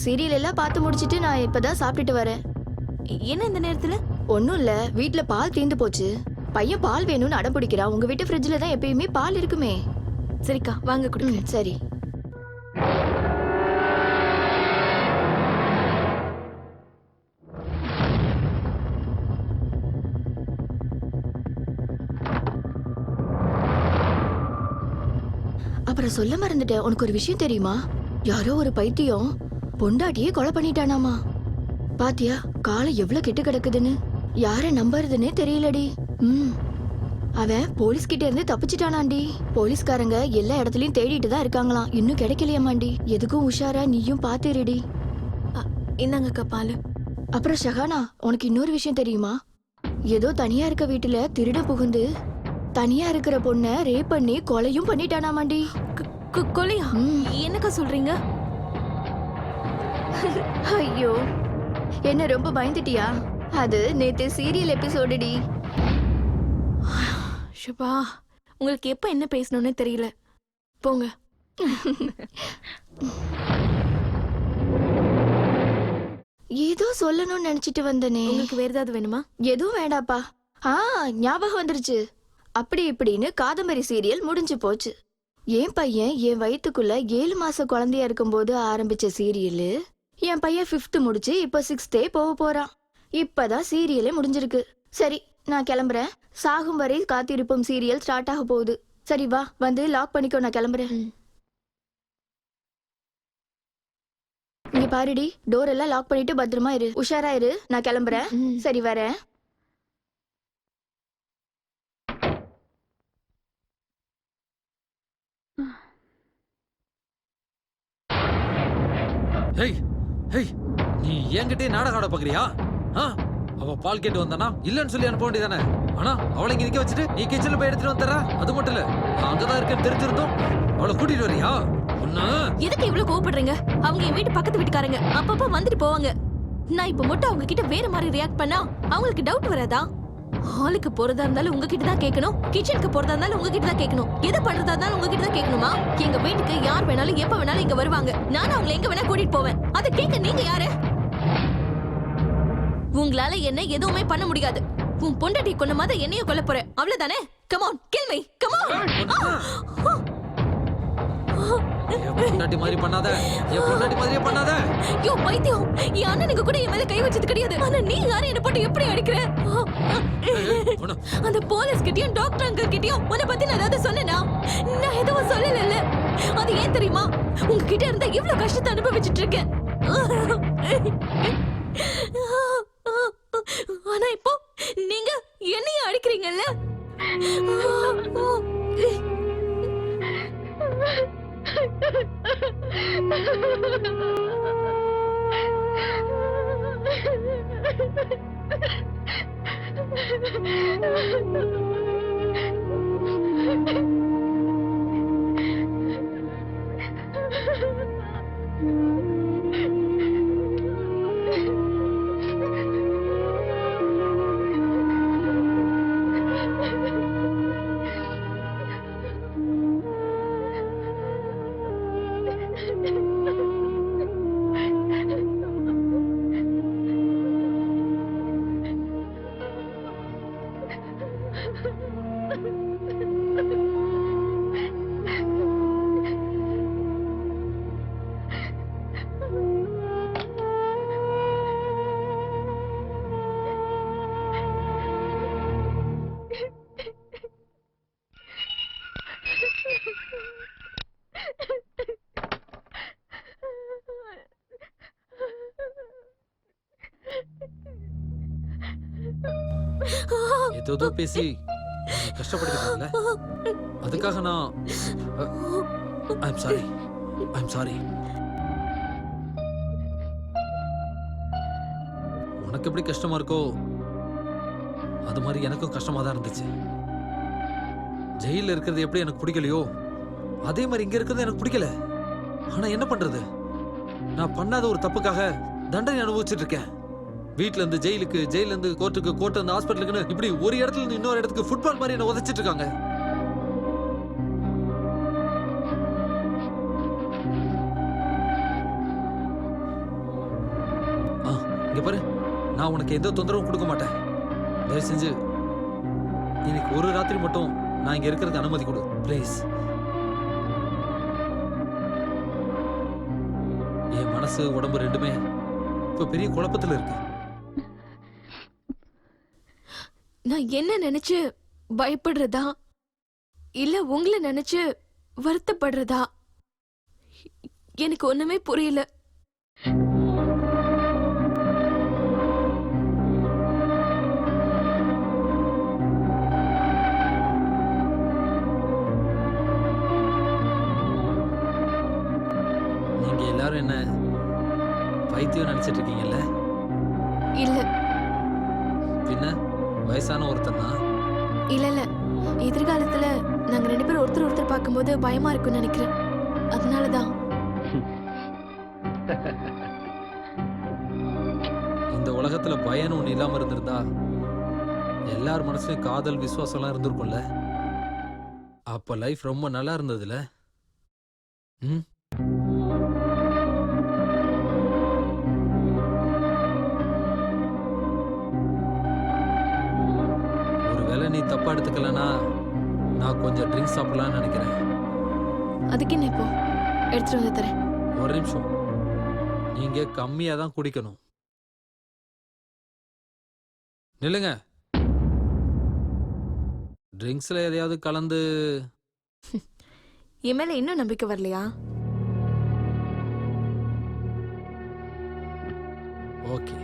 சீரியல் எல்லாம் பார்த்து முடிச்சிட்டு நான் இப்பதான் சாப்பிட்டுட்டு வரேன். என்ன இந்த நேரத்துல? ஒன்னும் இல்ல, வீட்ல பால் தீந்து போச்சு. பையன் பால் வேணும்னு அடம் பிடிக்கிறா. உங்க வீட்டு ஃப்ரிட்ஜ்ல தான் எப்பயுமே பால் இருக்குமே. சரிக்கா, வாங்க குடிக்கிறேன். சரி. அப்புறம் சொல்ல மறந்துட்டேன், உனக்கு ஒரு விஷயம் தெரியுமா? யாரோ ஒரு பைத்தியம் பொண்டாட்டியே கொலை பண்ணிட்டானாமா. பாத்தியா காலை எவ்வளவு கெட்டு கிடக்குதுன்னு? யார நம்புறதுன்னே தெரியலடி. அவன் போலீஸ் கிட்ட இருந்து தப்பிச்சிட்டானாண்டி. போலீஸ்காரங்க எல்லா இடத்துலயும் தேடிட்டு தான் இருக்காங்களாம், இன்னும் கிடைக்கலையாமாண்டி. எதுக்கும் உஷாரா நீயும் பாத்துருடி. இந்தாங்கக்கா பால். அப்புறம் ஷஹானா, உனக்கு இன்னொரு விஷயம் தெரியுமா? ஏதோ தனியா இருக்க வீட்டுல திருட புகுந்து தனியா இருக்கிற பொண்ண ரேப் பண்ணி கொலையும் பண்ணிட்டானாமாண்டி. கொலையா? என்னக்கா சொல்றீங்க? ஐயோ, என்ன ரொம்ப பயந்துட்டியா? அது நேத்து சீரியல் எபிசோடுடி. ஷபா, உங்களுக்கு எப்ப என்ன பேசணும்னு தெரியல. போங்க. ஏதோ சொல்லணும்னு நினைச்சிட்டு வந்தனே. உங்களுக்கு வேற ஏதாவது வேணுமா? எதுவும் வேண்டாப்பா. ஞாபகம் வந்துருச்சு. அப்படி இப்படின்னு காதம்பரி சீரியல் முடிஞ்சு போச்சு. என் பையன் என் வயித்துக்குள்ள 7 மாச குழந்தையா இருக்கும்போது ஆரம்பிச்ச சீரியல் என் பையன் 5th முடிச்சு இப்ப 6th போக போறான். இப்பதான் சீரியலே முடிஞ்சிருக்கு. சரி, நான் கிளம்புறேன். சாகும் வரை காத்திருப்போம் சீரியல் ஸ்டார்ட் ஆக போகுது. சரி வா, வந்து லாக் பண்ணிக்கோ, நான் கிளம்புறேன். இங்க பாருடி, டோர் எல்லாம் லாக் பண்ணிட்டு பத்திரமா இரு. உஷாரா இரு. நான் கிளம்புறேன். சரி, வரேன். ஹேய் ஹேய், நீ என்கிட்டயே நாடகம் ஆட பாக்குறியா? ஆ? அவ பால் கேட்டு வந்தானா இல்லன்னு சொல்லி அனுப்ப வேண்டியதானே? ஆனா அவளை இங்க நிக்க வச்சுட்டு நீ கிச்சன்ல போய் எடுத்துட்டு வந்துறா. அது மட்டும் இல்ல, நான் அங்கதான் இருக்கேன்னு தெரிஞ்சிருந்தோம் அவளை கூட்டிட்டு வரியா? ஒண்ணு எதுக்கு இவ்வளவு கோவப்படுறீங்க? அவங்க என் வீட்டு பக்கத்து வீட்டுக்காரங்க, அப்பப்ப வந்துட்டு போவாங்க. நான் இப்ப மட்டும் அவங்க கிட்ட வேற மாதிரி ரியாக்ட் பண்ணா அவங்களுக்கு டவுட் வராதா? ஹாலுக்கு போறதா இருந்தாலும் உங்ககிட்ட தான் கேட்கணும், கிச்சனுக்கு போறதா இருந்தாலும் உங்ககிட்ட தான் கேட்கணும், எது பண்றதா இருந்தாலும் உங்ககிட்ட தான் கேட்கணுமா? எங்க வீட்டுக்கு யார் வேணாலும் எப்ப வேணாலும் இங்க வருவாங்க. நானும் அவங்களை எங்க வேணா கூட்டிட்டு போவேன். அதை கேட்க நீங்க யாரு? உங்களால என்ன எதுவுமே பண்ண முடியாது. உன் பொண்டாட்டி கொன்ன மாதிரி என்னையும் கொல்ல போற, அவ்வளவுதானே? Come on, kill me, come on. என் பொண்டாட்டி மாதிரி பண்ணாத, என் பொண்டாட்டி மாதிரியே பண்ணாத. யோ பைத்தியம், என் அண்ணனுக்கு கூட என் மேல கை வச்சது கிடையாது. ஆனா நீ யாரை என்ன போட்டு எப்படி அடிக்கிற? அந்த போலீஸ் கிட்டயும் டாக்டர் அங்கிள் கிட்டயும் உன்னை பத்தி நான் ஏதாவது சொன்னேனா? நான் எதுவும் சொல்லல. அது ஏன் தெரியுமா? உங்ககிட்ட இருந்த இவ்வளவு கஷ்டத்தை அனுபவிச்சுட்டு இருக்கேன். ஆனா இப்போ நீங்க என்னைய அடிக்கிறீங்கல்ல? ஏதோ பேசி கஷ்டப்படுத்திட்டேன்ல, அதுக்காக நான் ஐம் சாரி. உனக்கு எப்படி கஷ்டமா இருக்கோ அது மாதிரி எனக்கும் கஷ்டமா தான் இருந்துச்சு. ஜெயில இருக்கிறது எப்படி எனக்கு பிடிக்கலையோ அதே மாதிரி இங்க இருக்கிறது எனக்கு பிடிக்கல. ஆனா என்ன பண்றது, நான் பண்ணாத ஒரு தப்புக்காக தண்டனை அனுபவிச்சுட்டு இருக்கேன். வீட்ல இருந்து ஜெயிலுக்கு, ஜெயில இருந்து கோர்ட்டுக்கு, கோர்ட் இருந்து ஹாஸ்பிட்டலுக்குன்னு இப்படி ஒரு இடத்துல இருந்து இன்னொரு இடத்துக்கு ஃபுட்பால் மாதிரி என்ன உதைச்சிட்டு இருக்காங்க. இங்க பாரு, நான் உனக்கு எந்த தொந்தரவும் கொடுக்க மாட்டேன். தயவு செஞ்சு இன்னைக்கு ஒரு ராத்திரி மட்டும் நான் இங்க இருக்கிறதுக்கு அனுமதி கொடு ப்ளீஸ். என் மனசு உடம்பு ரெண்டுமே இப்ப பெரிய குழப்பத்துல இருக்கு. நான் என்ன நினைச்சு பயப்படுறதா இல்ல உங்களை நினைச்சு வருத்தப்படுறதா எனக்கு ஒண்ணுமே புரியல. நீங்க எல்லாரும் என்ன பைத்தியம் நினைச்சிட்டு இருக்கீங்கல்ல? இல்ல பின்ன வயசான ஒருத்தனா? இல்ல எதிர்காலத்துல நாங்க ரெண்டு பேரும் ஒருத்தர் ஒருத்தர் பார்க்கும்போது பயமா இருக்கும்னு நினைக்கிறேன். அதனாலதான். இந்த உலகத்துல பயன் ஒண்ணு இல்லாம இருந்திருந்தா எல்லார் மனசுலயும் காதல், விசுவாசம் எல்லாம் இருந்திருக்கும்ல. அப்ப லைஃப் ரொம்ப நல்லா இருந்ததுல. ஒருவேளை நீ தப்பா எடுத்துக்கலனா நான் கொஞ்சம் ட்ரிங்க்ஸ் சாப்பிடலாம்னு நினைக்கிறேன். அதுக்கு என்ன இப்போ எடுத்துட்டு வந்து தரேன். ஒரு நிமிஷம், நீங்க கம்மியா தான் குடிக்கணும். நில்லுங்க. ட்ரிங்க்ஸ்ல எதையாவது கலந்து. என் மேல இன்னும் நம்பிக்கை வரலையா? ஓகே.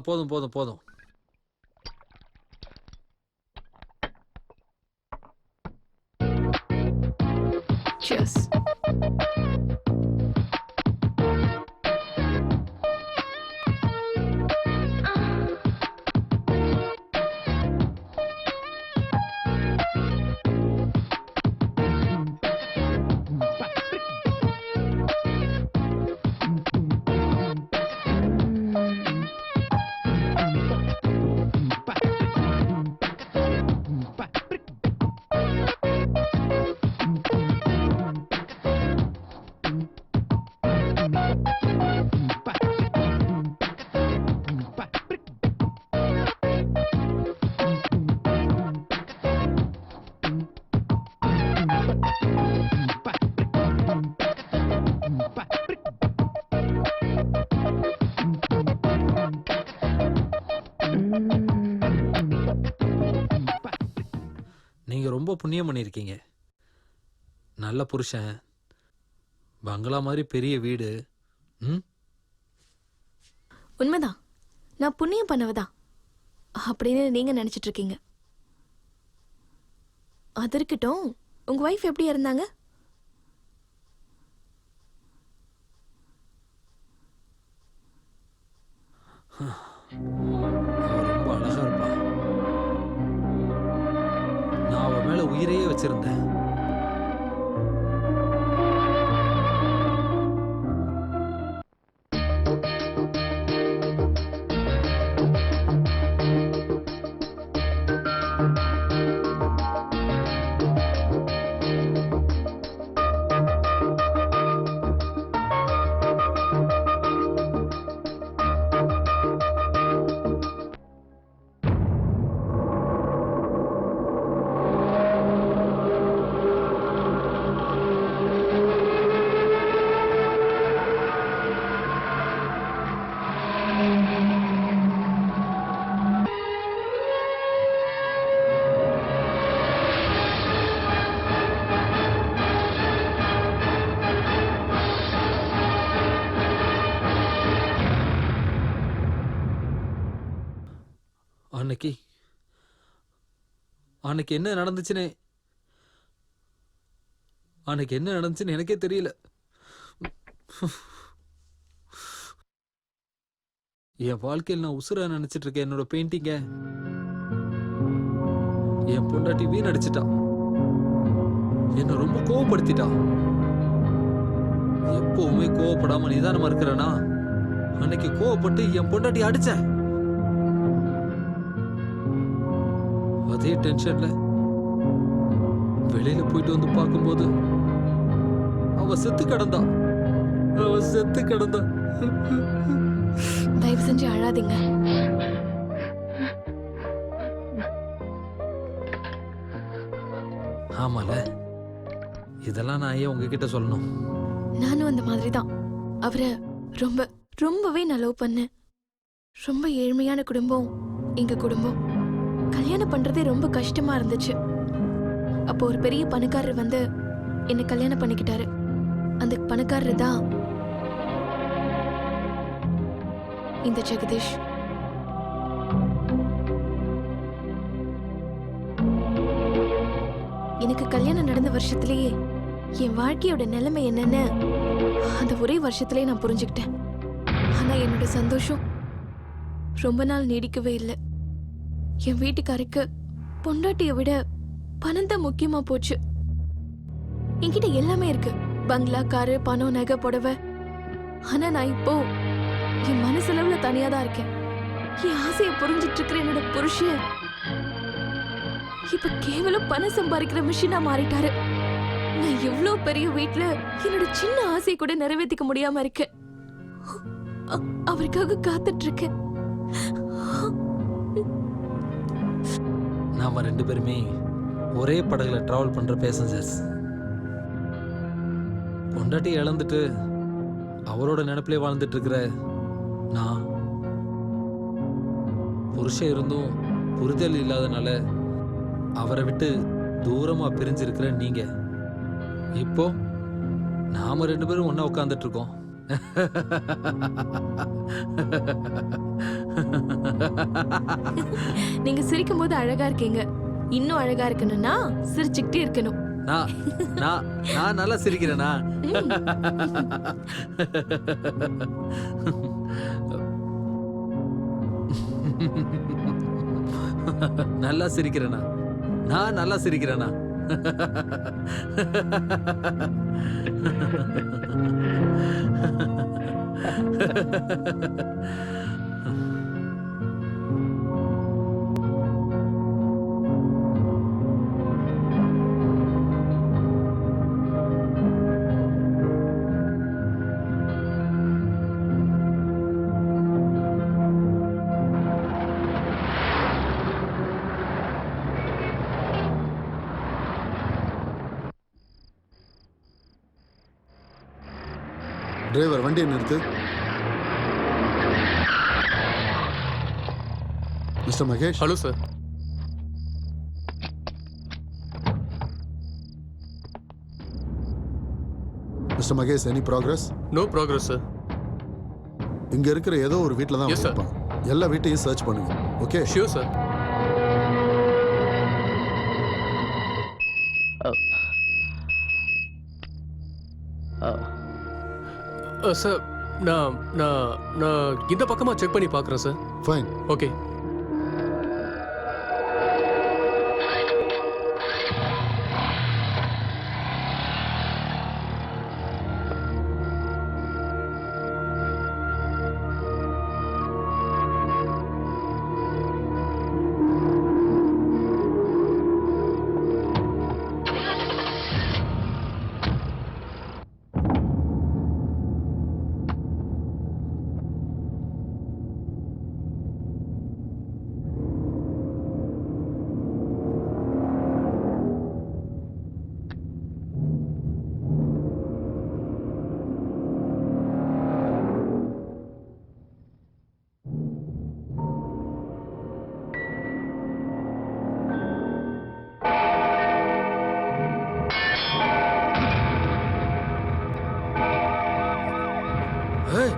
போதும் போதும் போதும். Cheers. நீங்க ரொம்ப புண்ணியம் பண்ணியிருக்கீங்க. நல்ல புருஷன், பங்களா மாதிரி பெரிய வீடு. உண்மைதான், நான் புண்ணியம் பண்ணவதான் அப்படின்னு நீங்க நினைச்சிட்டு இருக்கீங்க. அது இருக்கட்டும், உங்க வைஃப் எப்படி இருந்தாங்க? அவ ரொம்ப அழகா இருப்பா. நான் அவ மேல உயிரையே வச்சிருந்தேன். அன்னைக்கு என்ன நடந்துச்சுன்னு எனக்கே தெரியல. என் வாழ்க்கையில் நான் உசுரா நினைச்சிட்டு இருக்கேன் என்னோட பெயிண்டிங்க. என் பொண்டாட்டி வீணடிச்சிட்டா, என்ன ரொம்ப கோவப்படுத்திட்டா. எப்பவுமே கோவப்படாம நிதானமா இருக்கிறேனா, அன்னைக்கு கோவப்பட்டு என் பொண்டாட்டி அடிச்சேன். அதே டென்ஷன்ல வெளியில போயிட்டு வந்து பார்க்கும்போது அவ செத்து கிடந்தா. தயவு செஞ்சு அழாதீங்க. ஆமால, இதெல்லாம் நான் ஏன் உங்ககிட்ட சொல்லணும்? நானும் அந்த மாதிரி தான் அவரை ரொம்பவே நான் லவ் பண்ணேன். ரொம்ப ஏழ்மையான குடும்பம் எங்க குடும்பம். கல்யாணம் பண்றதே ரொம்ப கஷ்டமா இருந்துச்சு. அப்போ ஒரு பெரிய பணக்காரர் வந்து என்னை கல்யாணம் பண்ணிக்கிட்டாரு. அந்த பணக்காரர் தான் இந்த ஜெகதீஷ். எனக்கு கல்யாணம் நடந்த வருஷத்திலேயே என் வாழ்க்கையோட நிலைமை என்னன்னு அந்த ஒரே வருஷத்திலேயே நான் புரிஞ்சுக்கிட்டேன். ஆனா என்னோட சந்தோஷம் ரொம்ப நாள் நீடிக்கவே இல்லை. என் வீட்டுக்காருக்கு பொண்டாட்டியை விட பணம் தான் முக்கியமா போச்சு. என்கிட்ட எல்லாமே இருக்கு, பங்களா, காரு, பணம், நகை, புடவை. ஆனா நான் இப்போ என் மனசளவுல தனியா தான் இருக்கேன். என் ஆசையை புரிஞ்சிட்டு இருக்கிற என்னோட புருஷன் இப்ப கேவலம் பணம் சம்பாதிக்கிற மிஷினா மாறிட்டாரு. நான் எவ்வளவு பெரிய வீட்டுல என்னோட சின்ன ஆசையை கூட நிறைவேற்றிக்க முடியாம இருக்கேன். அவருக்காக காத்துட்டு இருக்கேன். நாம 2 பேருமே ஒரே படகுல டிராவல் பண்ற பேசஞ்சர்ஸ். பொண்டாட்டி இழந்துட்டு அவரோட நினைப்பிலே வாழ்ந்துட்டு இருக்கிற நான், புருஷன் இருந்தும் புரிதல் இல்லாதனால அவரை விட்டு தூரமா பிரிஞ்சிருக்கிற நீங்க, இப்போ நாம 2 பேரும் ஒண்ணா உட்கார்ந்துட்டு இருக்கோம். நீங்க சிரிக்கும் போது அழகா இருக்கீங்க. இன்னும் அழகா இருக்கணும்னா சிரிச்சுக்கிட்டே இருக்கணும். நான் நான் நான் நல்லா சிரிக்கிறேனா? நல்லா சிரிக்கிறேனா? நான் நல்லா சிரிக்கிறேனா? டிரைவர் வண்டியை நிறுத்து. Mister Mahesh. Hello sir. Mister Mahesh, any progress? No progress sir. இங்க இருக்கிற ஏதோ ஒரு வீட்டில் தான் Yes, sir. இருப்பான். எல்லா வீட்டையும் சர்ச் பண்ணுங்க. ஓகே? Sure sir. சார், நான் நான் நான் இந்த பக்கமா செக் பண்ணி பார்க்குறேன் சார். ஃபைன். ஓகே. ஏய்,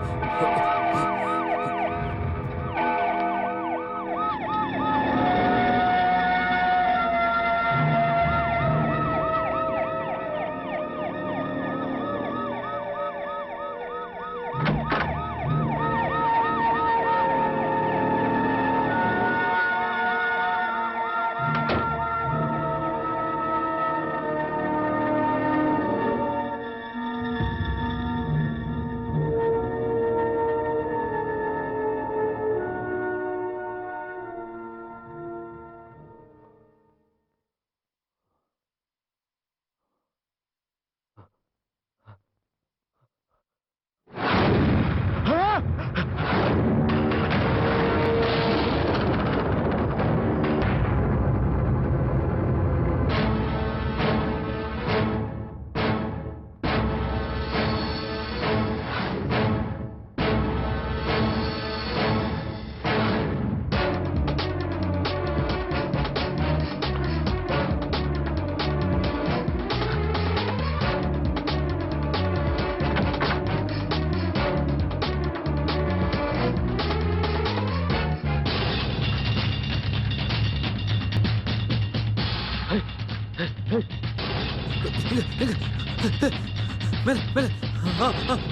மேல மேல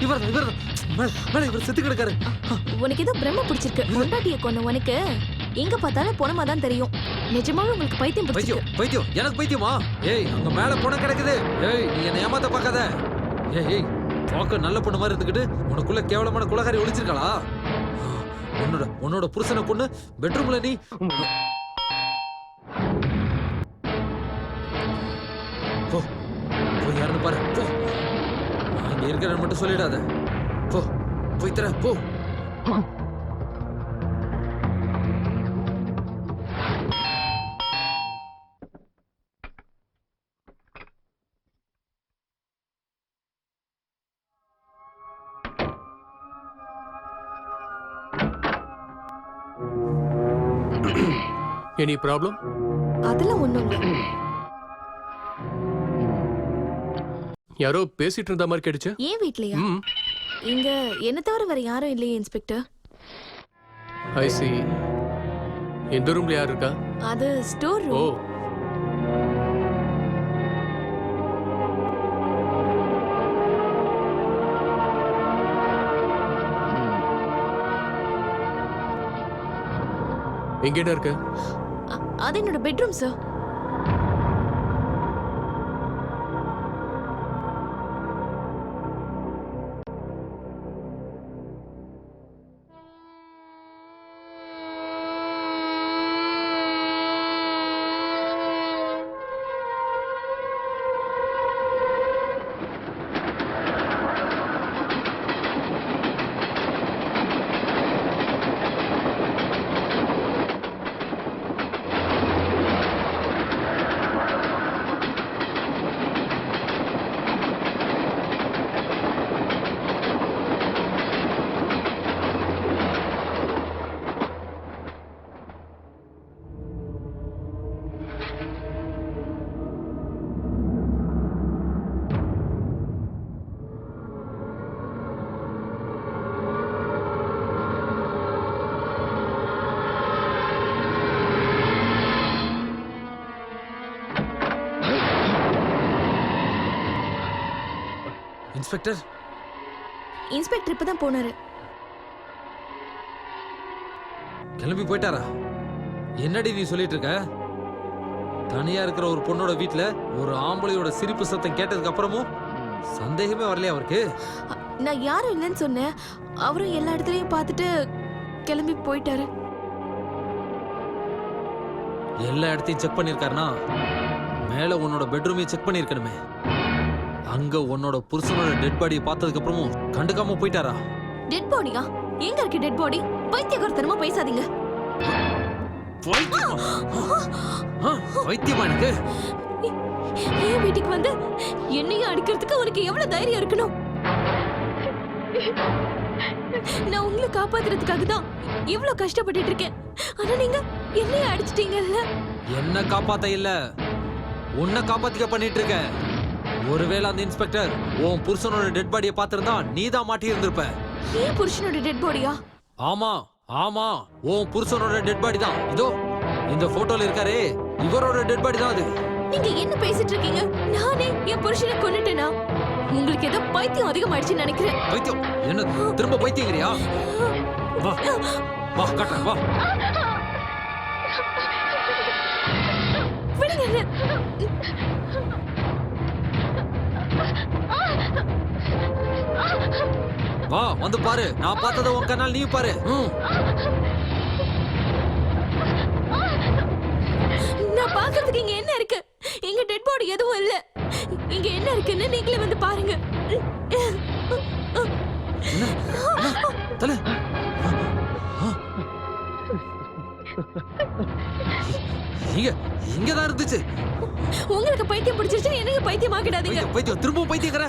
இவர் மேல இவர் செத்து கிடக்காரு. உனக்கு ஏதோ பிரம்ம பிடிச்சிருக்கு. பொண்டாட்டிய கொன்ன உனக்கு எங்க பார்த்தாலும் பொணமா தான் தெரியும். நிஜமாவே உங்களுக்கு பைத்தியம் பைத்தியம் பிடிச்சிருக்கு. பைத்தியம் எனக்கு பைத்தியமா? ஏய், அங்க மேல பொண்ணு கிடக்குது. ஏய், நீ என்ன ஏமாத்த பார்க்காத. ஏய், பார்க்க நல்ல பொண்ணு மாதிரி இருந்துக்கிட்டு உனக்குள்ள கேவலமான குலகாரி ஒளிச்சிருக்காளா? உன்னோட புருஷனை பொண்ணு பெட்ரூம்ல நீ போ போய் யாருன்னு பாரு. போ, நான் இங்க இருக்கிறேன்னு மட்டும் சொல்லிடாத. போ, போய் தர போ. Any problem? அதெல்லாம் ஒண்ணும் இல்ல. யாரோ பேசிட்டு இருந்த மாதிரி கேட்டுச்சு. ஏன் வீட்லயா? ம், இங்க என்ன தவிர வேற யாரும் இல்லையே இன்ஸ்பெக்டர். ஐ see. இந்த ரூம்ல யார் இருக்கா? அது ஸ்டோர் ஓ, ரூம். எங்கடா இருக்க? அது என்னோட பெட்ரூம் சார். இன்ஸ்பெக்டர் இன்ஸ்பெக்டர் இப்பதான் போனாரு. கிளம்பி போயிட்டாரா? என்னடி நீ சொல்லிட்டு இருக்க? தனியா இருக்கிற ஒரு பொண்ணோட வீட்ல ஒரு ஆம்பளையோட சிரிப்பு சத்தம் கேட்டதுக்கு அப்புறமும் சந்தேகமே வரலையா அவருக்கு? நான் யாரும் இல்லைன்னு சொன்னேன். அவரும் எல்லா இடத்துலயும் பார்த்துட்டு கிளம்பி போயிட்டாரு. எல்லா இடத்தையும் செக் பண்ணிருக்காருனா மேல உன்னோட பெட்ரூமையும் செக் பண்ணிருக்கணுமே. அங்க உன்னோட புருஷனோட டெட் பாடியை பார்த்ததுக்கு அப்புறமும் கண்டுக்காம போயிட்டாரா? டெட் பாடியா? எங்க இருக்கு டெட் பாடி? பைத்தியக்காரத்தனமா பேசாதீங்க. வைத்தியமா எனக்கு? என் வீட்டுக்கு வந்து என்னையும் அடிக்கிறதுக்கு உனக்கு எவ்வளவு தைரியம் இருக்கணும்? நான் உங்களை காப்பாத்துறதுக்காக தான் இவ்வளவு கஷ்டப்பட்டுட்டு இருக்கேன். ஆனா நீங்க என்னைய அடிச்சிட்டீங்கல்ல. என்ன காப்பாத்த இல்ல, உன்னை காப்பாத்திக்க பண்ணிட்டு இருக்க. ஒருவேளை அந்த இன்ஸ்பெக்டர் உன் புருஷனோட டெட் பாடியை பார்த்திருந்தா நீதான் மாட்டி இருந்திருப்ப. ஏன் புருஷனோட டெட் பாடியா? ஆமா ஆமா, உன் புருஷனோட டெட் பாடி தான். இதோ இந்த போட்டோல இருக்காரே, இவரோட டெட் பாடி தான் அது. நீங்க என்ன பேசிட்டு இருக்கீங்க? நானே என் புருஷனை கொன்னுட்டேனா? உங்களுக்கு ஏதோ பைத்தியம் அதிகமாயிடுச்சுன்னு நினைக்கிறேன். பைத்தியம்? என்ன திரும்ப பைத்தியங்கிறியா? வா வா காட்டுறேன் வா. விடுங்க என்ன. வா வந்து பாரு, நான் பார்த்தத உன் கண்ணால் நீ பாரு. நான் பாக்குறதுக்கு இங்க என்ன இருக்கு? இங்க டெட் பாடி எதுவும் இல்ல. இங்க என்ன இருக்குன்னு நீங்களே வந்து பாருங்க. தல இங்க இங்கதான் இருந்துச்சு. உங்களுக்கு பைத்தியம் பிடிச்சிருச்சு, எனக்கு பைத்தியம் ஆகிடாதீங்க. பைத்தியம் திரும்ப பைத்தியக்கார.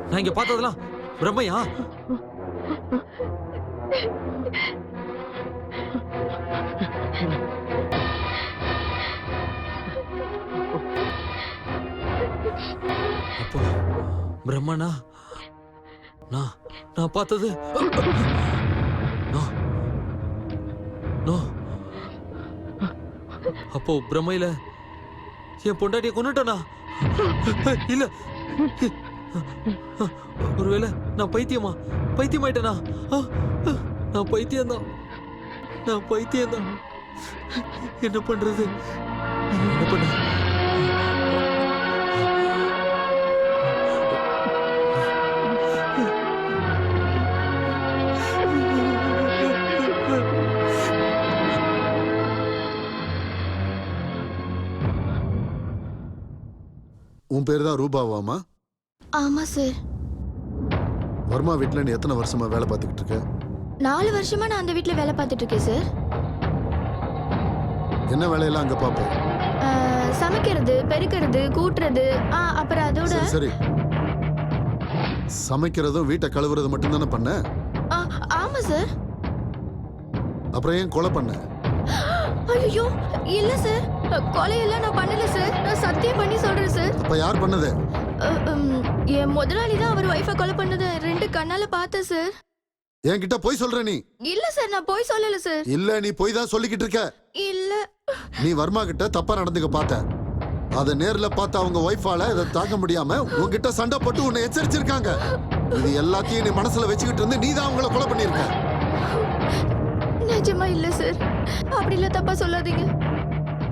நான் இங்க பார்த்ததெல்லாம் பிரம்மையா? அப்போ பிரம்மனா? நான் பார்த்தது அப்போ பிரம்மையில என் பொண்டாட்டிய கொன்னுட்டனா? இல்ல, ஒருவேளை நான் பைத்தியமாயிட்டனா? நான் பைத்தியம்தான். என்ன பண்றது? என்ன பண்ண? உன் பேர் தான் ரூபாவாமா? ஆமா சார். வர்மா வீட்டில் நீ எத்தனை வருஷமா வேலை பார்த்துக்கிட்டு இருக்க? 4 வருஷமா நான் அந்த வீட்ல வேலை பார்த்துட்டு இருக்கேன் சார். என்ன வேலையெல்லாம் அங்கே பார்ப்பேன்? சமைக்கிறது, பெருக்கிறது, கூட்டுறது, அப்புறம் அதோட சரி சரி, சமைக்கிறதும் வீட்டை கழுவுறது மட்டும்தானே பண்ண? ஆமா சார். அப்புறம் ஏன் கொலை பண்ண? ஐயோ இல்ல சார், கொலையெல்லாம் நான் பண்ணல சார். நான் சத்தியம் பண்ணி சொல்றேன் சார். அப்ப யார் பண்ணது? என் முதலாளி தான் அவர் ஒய்ஃபை கொலை பண்ணதை 2 கண்ணால பார்த்தேன் சார். என்கிட்ட போய் சொல்ற நீ? இல்ல சார், நான் போய் சொல்லல சார். இல்ல, நீ போய் தான் சொல்லிக்கிட்டு இருக்க. இல்ல, நீ வர்மா கிட்ட தப்பா நடந்துக்க பார்த்த. அத நேர்ல பார்த்த அவங்க ஒய்ஃபால இதை தாங்க முடியாம உன்கிட்ட சண்டை போட்டு உன்னை எச்சரிச்சிருக்காங்க. இது எல்லாத்தையும் நீ மனசுல வச்சுக்கிட்டு இருந்து நீ தான் அவங்கள கொலை பண்ணிருக்க. நிஜமா இல்ல சார், அப்படி இல்ல, தப்பா சொல்லாதீங்க.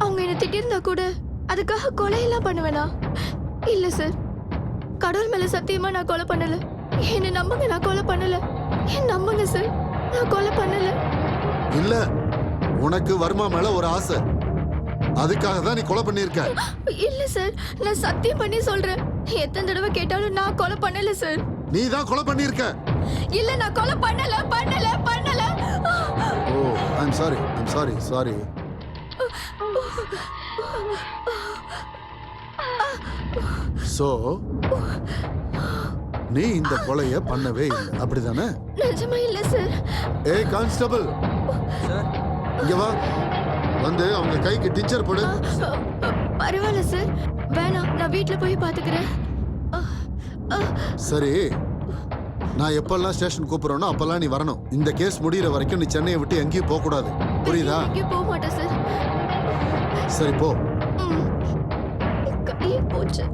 அவங்க என்ன திட்டிருந்தா கூட அதுக்காக கொலையெல்லாம் பண்ணுவேனா? இல்ல சார், கடவுள் மேல சத்தியமா நான் கொலை பண்ணல. என்ன நம்புங்க, நான் கொலை பண்ணல. நம்புங்க சார், நான் கொலை பண்ணல. இல்ல, உனக்கு வர்மா மேல ஒரு ஆசை, அதுக்காக தான் நீ கொலை பண்ணிருக்க. இல்ல சார், நான் சத்தியம் பண்ணி சொல்றேன். எத்தனை தடவை கேட்டாலும் நான் கொலை பண்ணல சார். நீ தான் கொலை பண்ணிருக்க. இல்ல, நான் கொலை பண்ணல பண்ணல பண்ணல. ஓ, ஐம் சாரி சாரி. சோ நீ இந்த கொலைய பண்ணவே இல்லை, அப்படிதானே? நிஜமா இல்ல சார். ஏய் கான்ஸ்டபிள், சார் இங்க வா. வந்து அவங்க கைக்கு டிஞ்சர் போடு. பரவாயில்ல சார், வேணாம், நான் வீட்ல போய் பாத்துக்கிறேன். சரி, நான் எப்பெல்லாம் ஸ்டேஷன் கூப்பிடுறேனோ அப்பெல்லாம் நீ வரணும். இந்த கேஸ் முடியிற வரைக்கும் நீ சென்னையை விட்டு எங்கேயும் போக கூடாது, புரியுதா? எங்கேயும் போக மாட்டேன் சார். சரி போ. கையே போச்சு.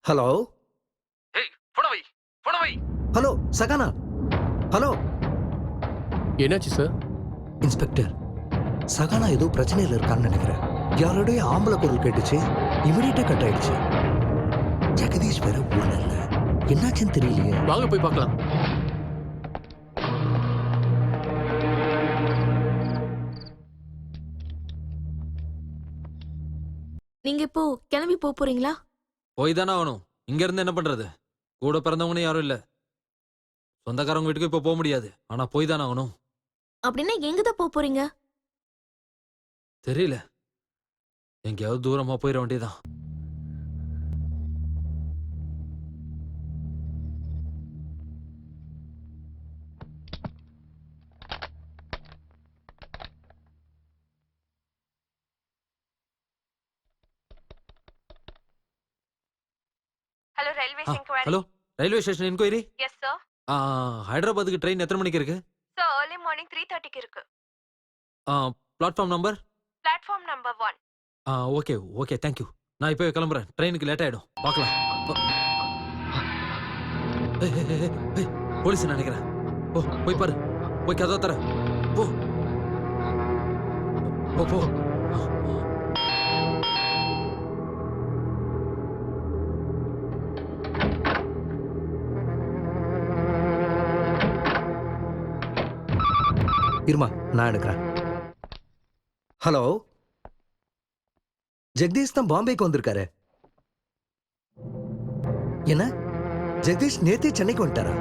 Hello hello Sahana, hello. என்னாச்சு சார்? இன்ஸ்பெக்டர், சகானா ஏதோ பிரச்சனையில் இருக்கான்னு நினைக்கிறேன். யாரோடைய ஆம்பளை குரல் கேட்டுச்சு, இமிடியேட்டா கட் ஆயிடுச்சு. ஜெகதீஷ் வேற ஊர்ல இல்ல, என்னாச்சுன்னு தெரியலையே. வாங்க போய் பார்க்கலாம். நீங்க இப்போ கிளம்பி போறீங்களா? போய் தானே ஆகணும். இங்க இருந்து என்ன பண்றது? கூட பிறந்தவங்கன்னு யாரும் இல்ல. சொந்தக்காரங்க வீட்டுக்கு இப்ப போக முடியாது. ஆனா போய் தானே ஆகணும். அப்படின்னா எங்க தான் போறீங்க? தெரியல, எங்கேயாவது தூரமா போயிட வேண்டியதான். Hello, railway hello, railway station enquiry. Yes sir. ஹைதராபாத்துக்கு ட்ரெயின் எத்தனை மணிக்கு இருக்கு? சார், early morning 3:30க்கு இருக்கு. Platform number? Platform number 1. Okay okay, thank you. நான் இப்போ கிளம்புறேன், ட்ரெயினுக்கு லேட் ஆயிடும். பார்க்கலாம். போலீஸ் நினைக்கிறேன். ஓ, போய் பாரு, போய் கதவை தர. போ போ போ. இருமா, நான் எடுக்கிறேன். ஹலோ, ஜெகதீஷ் தான் பாம்பேக்கு வந்திருக்காரு. என்ன, ஜெகதீஷ் நேத்தே சென்னைக்கு வந்துட்டாரா?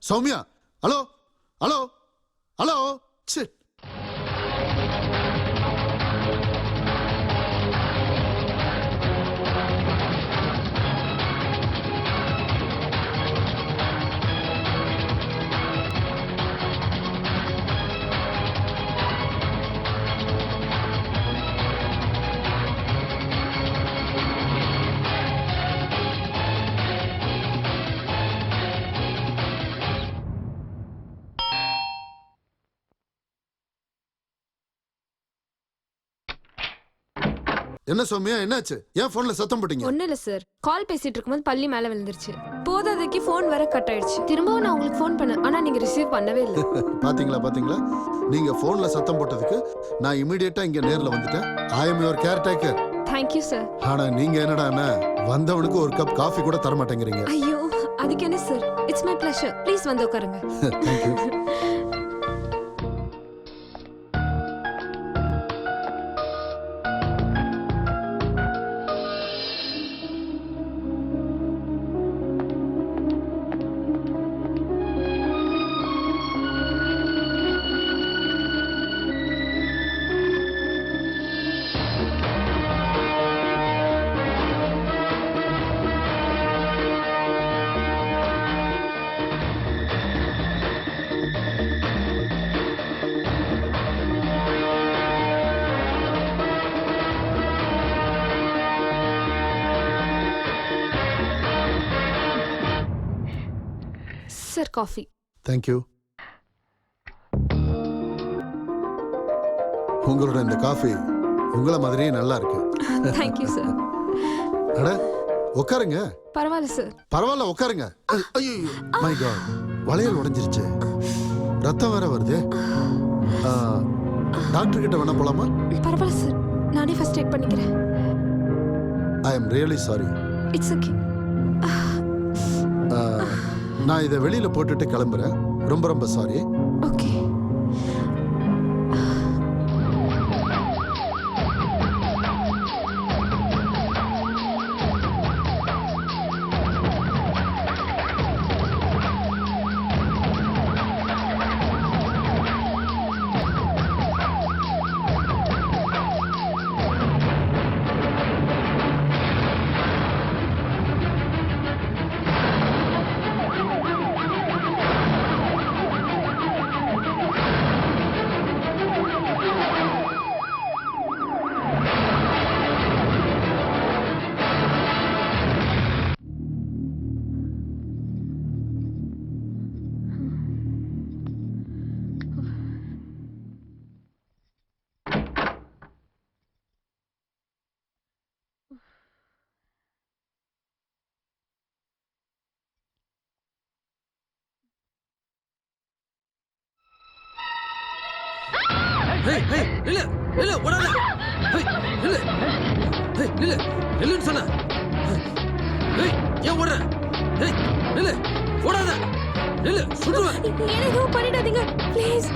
Soumya, hello hello hello. Shit. என்ன சௌமியா, என்னாச்சு? ஏன் போன்ல சத்தம் போட்டீங்க? ஒன்றும் இல்லை சார், கால் பேசிட்டு இருக்கும்போது பள்ளி மேலே விழுந்துருச்சு. போதாதைக்கு ஃபோன் வர கட் ஆயிடுச்சு. திரும்பவும் நான் உங்களுக்கு ஃபோன் பண்ணேன், ஆனால் நீங்கள் ரிசீவ் பண்ணவே இல்லை. பாத்தீங்களா, நீங்க போன்ல சத்தம் போட்டதுக்கு நான் இமிடியேட்டா இங்க நேர்ல வந்துட்டேன். I am your caretaker. Thank you sir. ஆனா நீங்க என்னடான்னா வந்தவனுக்கு ஒரு கப் காஃபி கூட தர மாட்டேங்கிறீங்க. ஐயோ, அதுக்கு என்ன sir, it's my pleasure. Please வந்து உட்காருங்க. தேங்க்யூ. Sir coffee. தேங்க்யூ. உங்களோட இந்த காஃபி உங்கள மாதிரியே நல்லா இருக்கு. Thank you sir. அட உட்காருங்க. பரவாயில்ல சார். பரவாயில்ல உட்காருங்க. ஐயோ மை காட், வளையல் உடைஞ்சிருச்சு, ரத்தம் வேற வருது. டாக்டர் கிட்ட வேணா போலாமா? பரவாயில்ல சார், நானே ஃபர்ஸ்ட் எய்ட் பண்ணிக்கிறேன். I am really sorry. It's okay. நான் இதை வெளியில போட்டுட்டு கிளம்புறேன். ரொம்ப ரொம்ப சாரி. ஓகே. ஏய் ஏய் நில்லு நில்லு ஓடாத. ஏய் நில்லு. ஏய் நில்லு நில்லுன்னு சொன்ன. ஏய் ஏன் ஓடுற? ஏய் நில்லு ஓடாத. நில்லு சுடுவேன். என்ன எதுவும் பண்ணிடாதீங்க ப்ளீஸ்.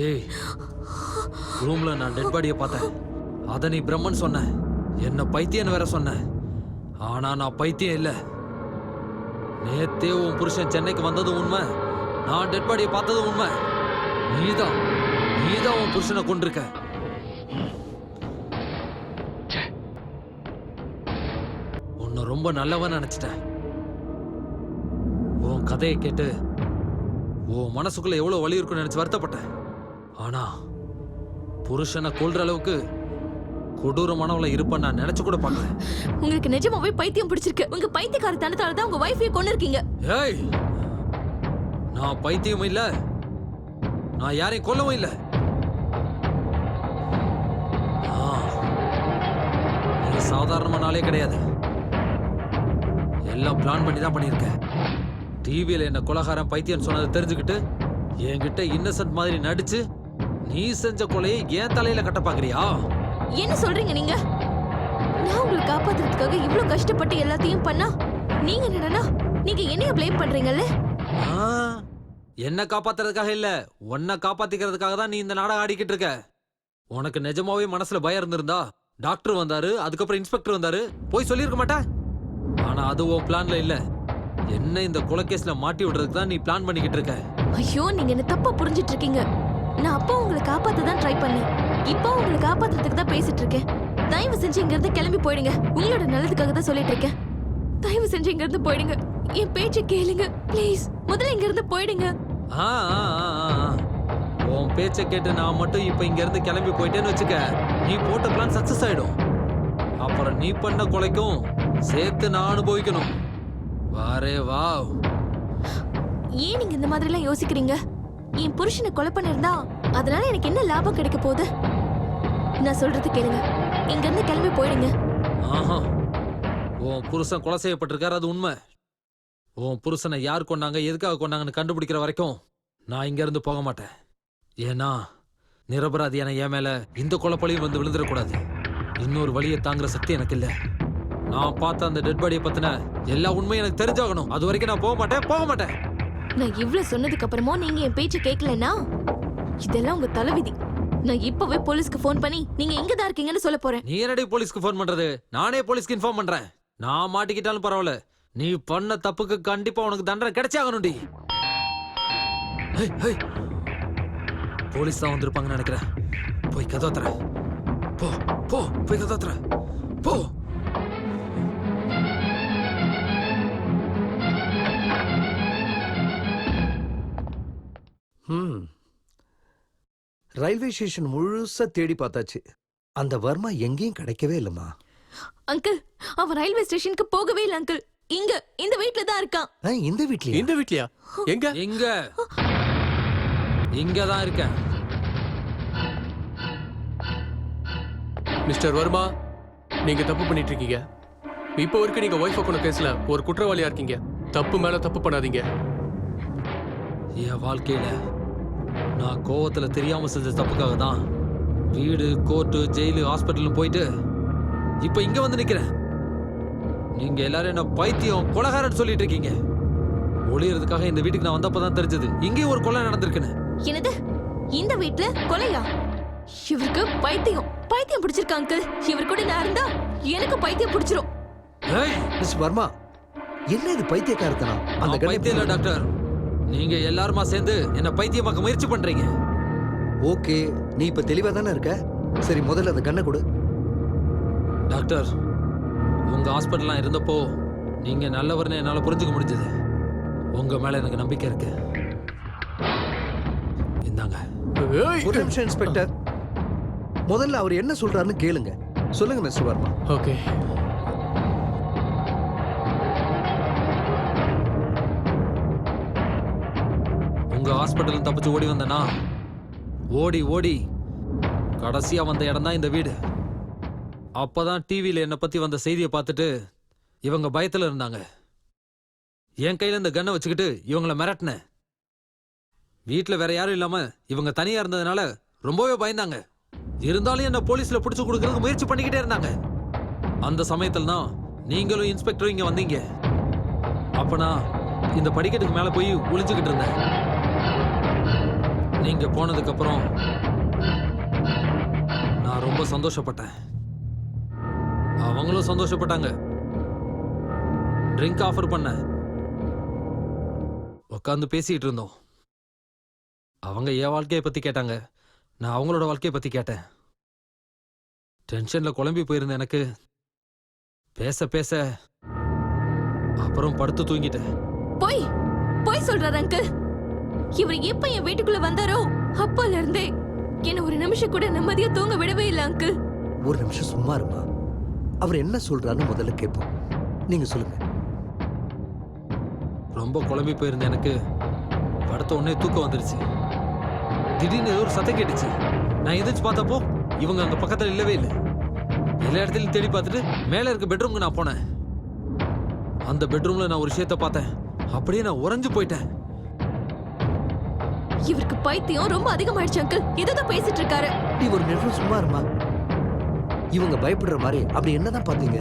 ஏய் ரூம்ல நான் டெட் பாடியை பார்த்தேன். அத நீ பிரம்மன் சொன்ன, என்ன பைத்தியன்னு வேற சொன்ன. ஆனா நான் பைத்தியம் இல்ல. நேத்தே உன் புருஷன் சென்னைக்கு வந்ததும் உண்மை, நான் டெட் பாடியை பார்த்ததும் உண்மை. நீதான் உன் புருஷனை கொண்டிருக்க. உன்னை ரொம்ப நல்லவன் நினைச்சிட்டேன். உன் கதையை கேட்டு உன் மனசுக்குள்ள எவ்வளவு வலி இருக்குன்னு நினைச்சு வருத்தப்பட்டேன். ஆனா புருஷனை கொல்ற அளவுக்கு கொடூரமானவளை இருப்ப நான் நினைச்சு கூட பார்க்கல. உங்களுக்கு நிஜமாவே பைத்தியம் பிடிச்சிருக்கு. உங்க பைத்தியக்காரத்தனத்தால தான் உங்க வைஃபையை கொண்டு இருக்கீங்க. ஏய் நான் பைத்தியமும் இல்ல, நான் யாரையும் கொல்லவும் இல்ல. நீ சாதாரணமான ஆளே கிடையாது. எல்லாம் பிளான் பண்ணி தான் பண்ணியிருக்க. டிவியில என்ன கொலகாரம் பைத்தியம் சொன்னதை தெரிஞ்சுக்கிட்டு என்கிட்ட இன்னசென்ட் மாதிரி நடிச்சு நீ செஞ்ச கொலையை ஏன் தலையில கட்ட பாக்குறியா? என்ன சொல்றீங்க நீங்க? நான் உங்களை காப்பாத்துறதுக்காக இவ்வளவு கஷ்டப்பட்டு எல்லாத்தையும் பண்ணா நீங்க என்னடா நீங்க என்னைய ப்ளேம் பண்றீங்கல்ல? என்ன காப்பாத்துறதுக்காக இல்ல, உன்னை காப்பாத்திக்கிறதுக்காக தான் நீ இந்த நாடகம் ஆடிக்கிட்டு இருக்க. உனக்கு நிஜமாவே மனசுல பயம் இருந்திருந்தா டாக்டர் வந்தாரு, அதுக்கப்புறம் இன்ஸ்பெக்டர் வந்தாரு, போய் சொல்லியிருக்க மாட்டேன். ஆனா அது உன் பிளான்ல இல்ல. என்ன இந்த கொலைகேஸ்ல மாட்டி விடுறதுக்கு தான் நீ பிளான் பண்ணிக்கிட்டு இருக்க. ஐயோ நீங்க என்ன தப்பா புரிஞ்சிட்டு இருக்கீங்க. நான் அப்பா உங்களை காப்பாத்த தான் ட்ரை பண்ணேன். இப்போ உங்களை காப்பாத்துறதுக்கு தான் பேசிட்டு இருக்கேன். தயவு செஞ்சு இங்க இருந்து கிளம்பி போயிடுங்க. உங்களோட நல்லதுக்காக தான் சொல்லிட்டு இருக்கேன். தயவு செஞ்சு இங்க இருந்து போயிடுங்க. என் பேச்சை கேளுங்க ப்ளீஸ். முதல்ல இங்க இருந்து போயிடுங்க. ஆ, ஆ, ஆ, ஆ. உன் பேச்சை கேட்டு நான் மட்டும் இப்ப இங்க இருந்து கிளம்பி போயிட்டேன்னு வச்சுக்க, நீ போட்ட பிளான் சக்சஸ் ஆயிடும். அப்புறம் நீ பண்ண கொலைக்கும் சேர்த்து நான் அனுபவிக்கணும். வாரே வா. ஏன் நீங்க இந்த மாதிரி எல்லாம் யோசிக்கிறீங்க? என் புருஷனை கொலை பண்ணிருந்தா அதனால எனக்கு என்ன லாபம் கிடைக்க போகுது? நான் சொல்றது கேளுங்க. இங்க இருந்து கிளம்பி போயிடுங்க. ஆஹா, உன் புருஷன் கொலை செய்யப்பட்டிருக்காரு, அது உண்மை. உன் புருஷனை யார் கொண்டாங்க, எதுக்காக கொண்டாங்கன்னு கண்டுபிடிக்கிற வரைக்கும் நான் இங்க இருந்து போக மாட்டேன். ஏன்னா நிரபராதியான என் மேல இந்த கொலைப்பழியும் வந்து விழுந்துடக்கூடாது. இன்னொரு வழியை தாங்குற சக்தி எனக்கு இல்ல. நான் பார்த்த அந்த டெட் பாடியை பத்தின எல்லா உண்மையும் எனக்கு தெரிஞ்சாகணும். அது வரைக்கும் நான் போக மாட்டேன். நான் இவ்வளவு சொன்னதுக்கு அப்புறமா நீங்க என் பேச்சை கேட்கலன்னா இதெல்லாம் உங்க தலைவிதி. நான் இப்பவே போலீஸ்க்கு ஃபோன் பண்ணி நீங்க எங்க தான் இருக்கீங்கன்னு சொல்ல போறேன். நீ என்னடி போலீஸ்க்கு ஃபோன் பண்றது? நானே போலீஸ்க்கு இன்ஃபார்ம் பண்றேன். நான் மாட்டிக்கிட்டாலும் பரவாயில்ல, நீ பண்ண தப்புக்கு கண்டிப்பா உனக்கு தண்டனை கிடைச்சாகணும்டி. போலீஸ் தான் வந்திருப்பாங்கன்னு நினைக்கிறேன். போய் கதவை தர. போ போ போய் கதவை தர. போ. ரயில்வே ஸ்டேஷன் முழுசா தேடி பார்த்தாச்சு. அந்த வர்மா எங்கேயும் கிடைக்கவே இல்லம்மா. அங்கிள், அவன் ரயில்வே ஸ்டேஷனுக்கு போகவே இல்லை அங்கிள். இங்க இந்த வீட்ல தான் இருக்கான். இந்த வீட்லயா? இந்த வீட்லயா? எங்க? இங்க தான் இருக்கேன். மிஸ்டர் வர்மா, நீங்க தப்பு பண்ணிட்டு இருக்கீங்க. இப்போ வரைக்கும் நீங்க ஒய்ஃப் கொண்ட கேஸ்ல ஒரு குற்றவாளியா இருக்கீங்க. தப்பு மேல தப்பு பண்ணாதீங்க. என் வாழ்க்கையில நான் கோவத்துல தெரியாம செஞ்ச தப்புக்காக தான் வீடு, கோர்ட்டு, ஜெயிலு, ஹாஸ்பிட்டல் போயிட்டு இப்ப இங்க வந்து நிக்கிறேன். நீங்க எல்லாரும் என்ன பைத்தியம், கொலைகாரன்னு சொல்லிட்டு இருக்கீங்க. ஒளியறதுக்காக இந்த வீட்டுக்கு நான் வந்தப்பதான் தெரிஞ்சது இங்கேயும் ஒரு கொலை நடந்திருக்குன்னு. என்னது? இந்த வீட்ல கொலையா? இவருக்கு பைத்தியம் பிடிச்சிருக்கா அங்கிள். இவர் கூட நான் இருந்தா எனக்கு பைத்தியம் பிடிச்சிரும். மிஸ் வர்மா, என்ன இது பைத்தியக்காரத்தனம்? அந்த பைத்தியம் இல்ல டாக்டர், நீங்க எல்லாருமா சேர்ந்து என்ன பைத்தியமாக்க முயற்சி பண்றீங்க. ஓகே, நீ இப்ப தெளிவா தானே இருக்க. சரி, முதல்ல அந்த கண்ணை கொடு. டாக்டர், உங்க ஹாஸ்பிட்டல்லாம் இருந்தப்போ நீங்க நல்லவர்னு என்னால புரிஞ்சுக்க முடிஞ்சது. உங்க மேல எனக்கு நம்பிக்கை இருக்கு. இந்தாங்க. ஒரு நிமிஷம் இன்ஸ்பெக்டர், முதல்ல அவர் என்ன சொல்றாருன்னு கேளுங்க. சொல்லுங்க மிஸ்டர் வர்மா. ஓகே. உங்க ஹாஸ்பிட்டல் தப்பிச்சு ஓடி வந்தனா, ஓடி கடைசியா வந்த இடம் தான் இந்த வீடு. அப்பதான் டிவியில என்னை பத்தி வந்த செய்தியை பார்த்துட்டு இவங்க பயத்துல இருந்தாங்க. என் கையில இந்த கன்னை வச்சுக்கிட்டு இவங்கள மிரட்டினேன். வீட்டுல வேற யாரும் இல்லாம இவங்க தனியா இருந்ததுனால ரொம்பவே பயந்தாங்க. இருந்தாலும் என்ன போலீஸ்ல புடிச்சு கொடுக்கறதுக்கு முயற்சி பண்ணிக்கிட்டே இருந்தாங்க. அந்த சமயத்துல தான் நீங்களும் இன்ஸ்பெக்டரும் இங்க வந்தீங்க. அப்ப நான் இந்த படிக்கட்டுக்கு மேல போய் ஒளிஞ்சுக்கிட்டு இருந்தேன். நீங்க போனதுக்கு அப்புறம் நான் ரொம்ப சந்தோஷப்பட்டேன். அவங்களும் சந்தோஷப்பட்டாங்க. ட்ரிங்க் ஆஃபர் பண்ண உட்காந்து பேசிட்டு இருந்தோம். அவங்க என் வாழ்க்கையை பத்தி கேட்டாங்க, நான் அவங்களோட வாழ்க்கையை பத்தி கேட்டேன். டென்ஷன்ல குழம்பி போயிருந்த எனக்கு பேச அப்புறம் படுத்து தூங்கிட்டேன். போய் சொல்றாரு அங்கிள். இவர் எப்ப என் வீட்டுக்குள்ள வந்தாரோ அப்பல இருந்தே என்ன ஒரு நிமிஷம் கூட நிம்மதியா தூங்க விடவே இல்லை அங்கிள். ஒரு நிமிஷம் சும்மா இருமா. அவர் என்ன சொல்றாருன்னு முதல்ல கேட்போம். நீங்க சொல்லுங்க. ரொம்ப குழம்பி போயிருந்த எனக்கு படுத்த உடனே தூக்கம் வந்துருச்சு. திடீர்னு ஏதோ ஒரு சத்தம் கேட்டுச்சு. நான் எந்திரிச்சு பார்த்தப்போ இவங்க அங்க பக்கத்துல இல்லவே இல்லை. எல்லா இடத்துலயும் தேடி பார்த்துட்டு மேல இருக்க பெட்ரூம்க்கு நான் போனேன். அந்த பெட்ரூம்ல நான் ஒரு விஷயத்த பார்த்தேன். அப்படியே நான் உறைஞ்சு போயிட்டேன். இவருக்கு பைத்தியம் ரொம்ப அதிகமாயிடுச்சு அங்கிள். இதுதான் பேசிட்டு இருக்காரு. நீ ஒரு நிமிஷம் சும்மா இருமா. இவங்க பயப்படுற மாதிரி அப்படி என்னதான் பாத்தீங்க?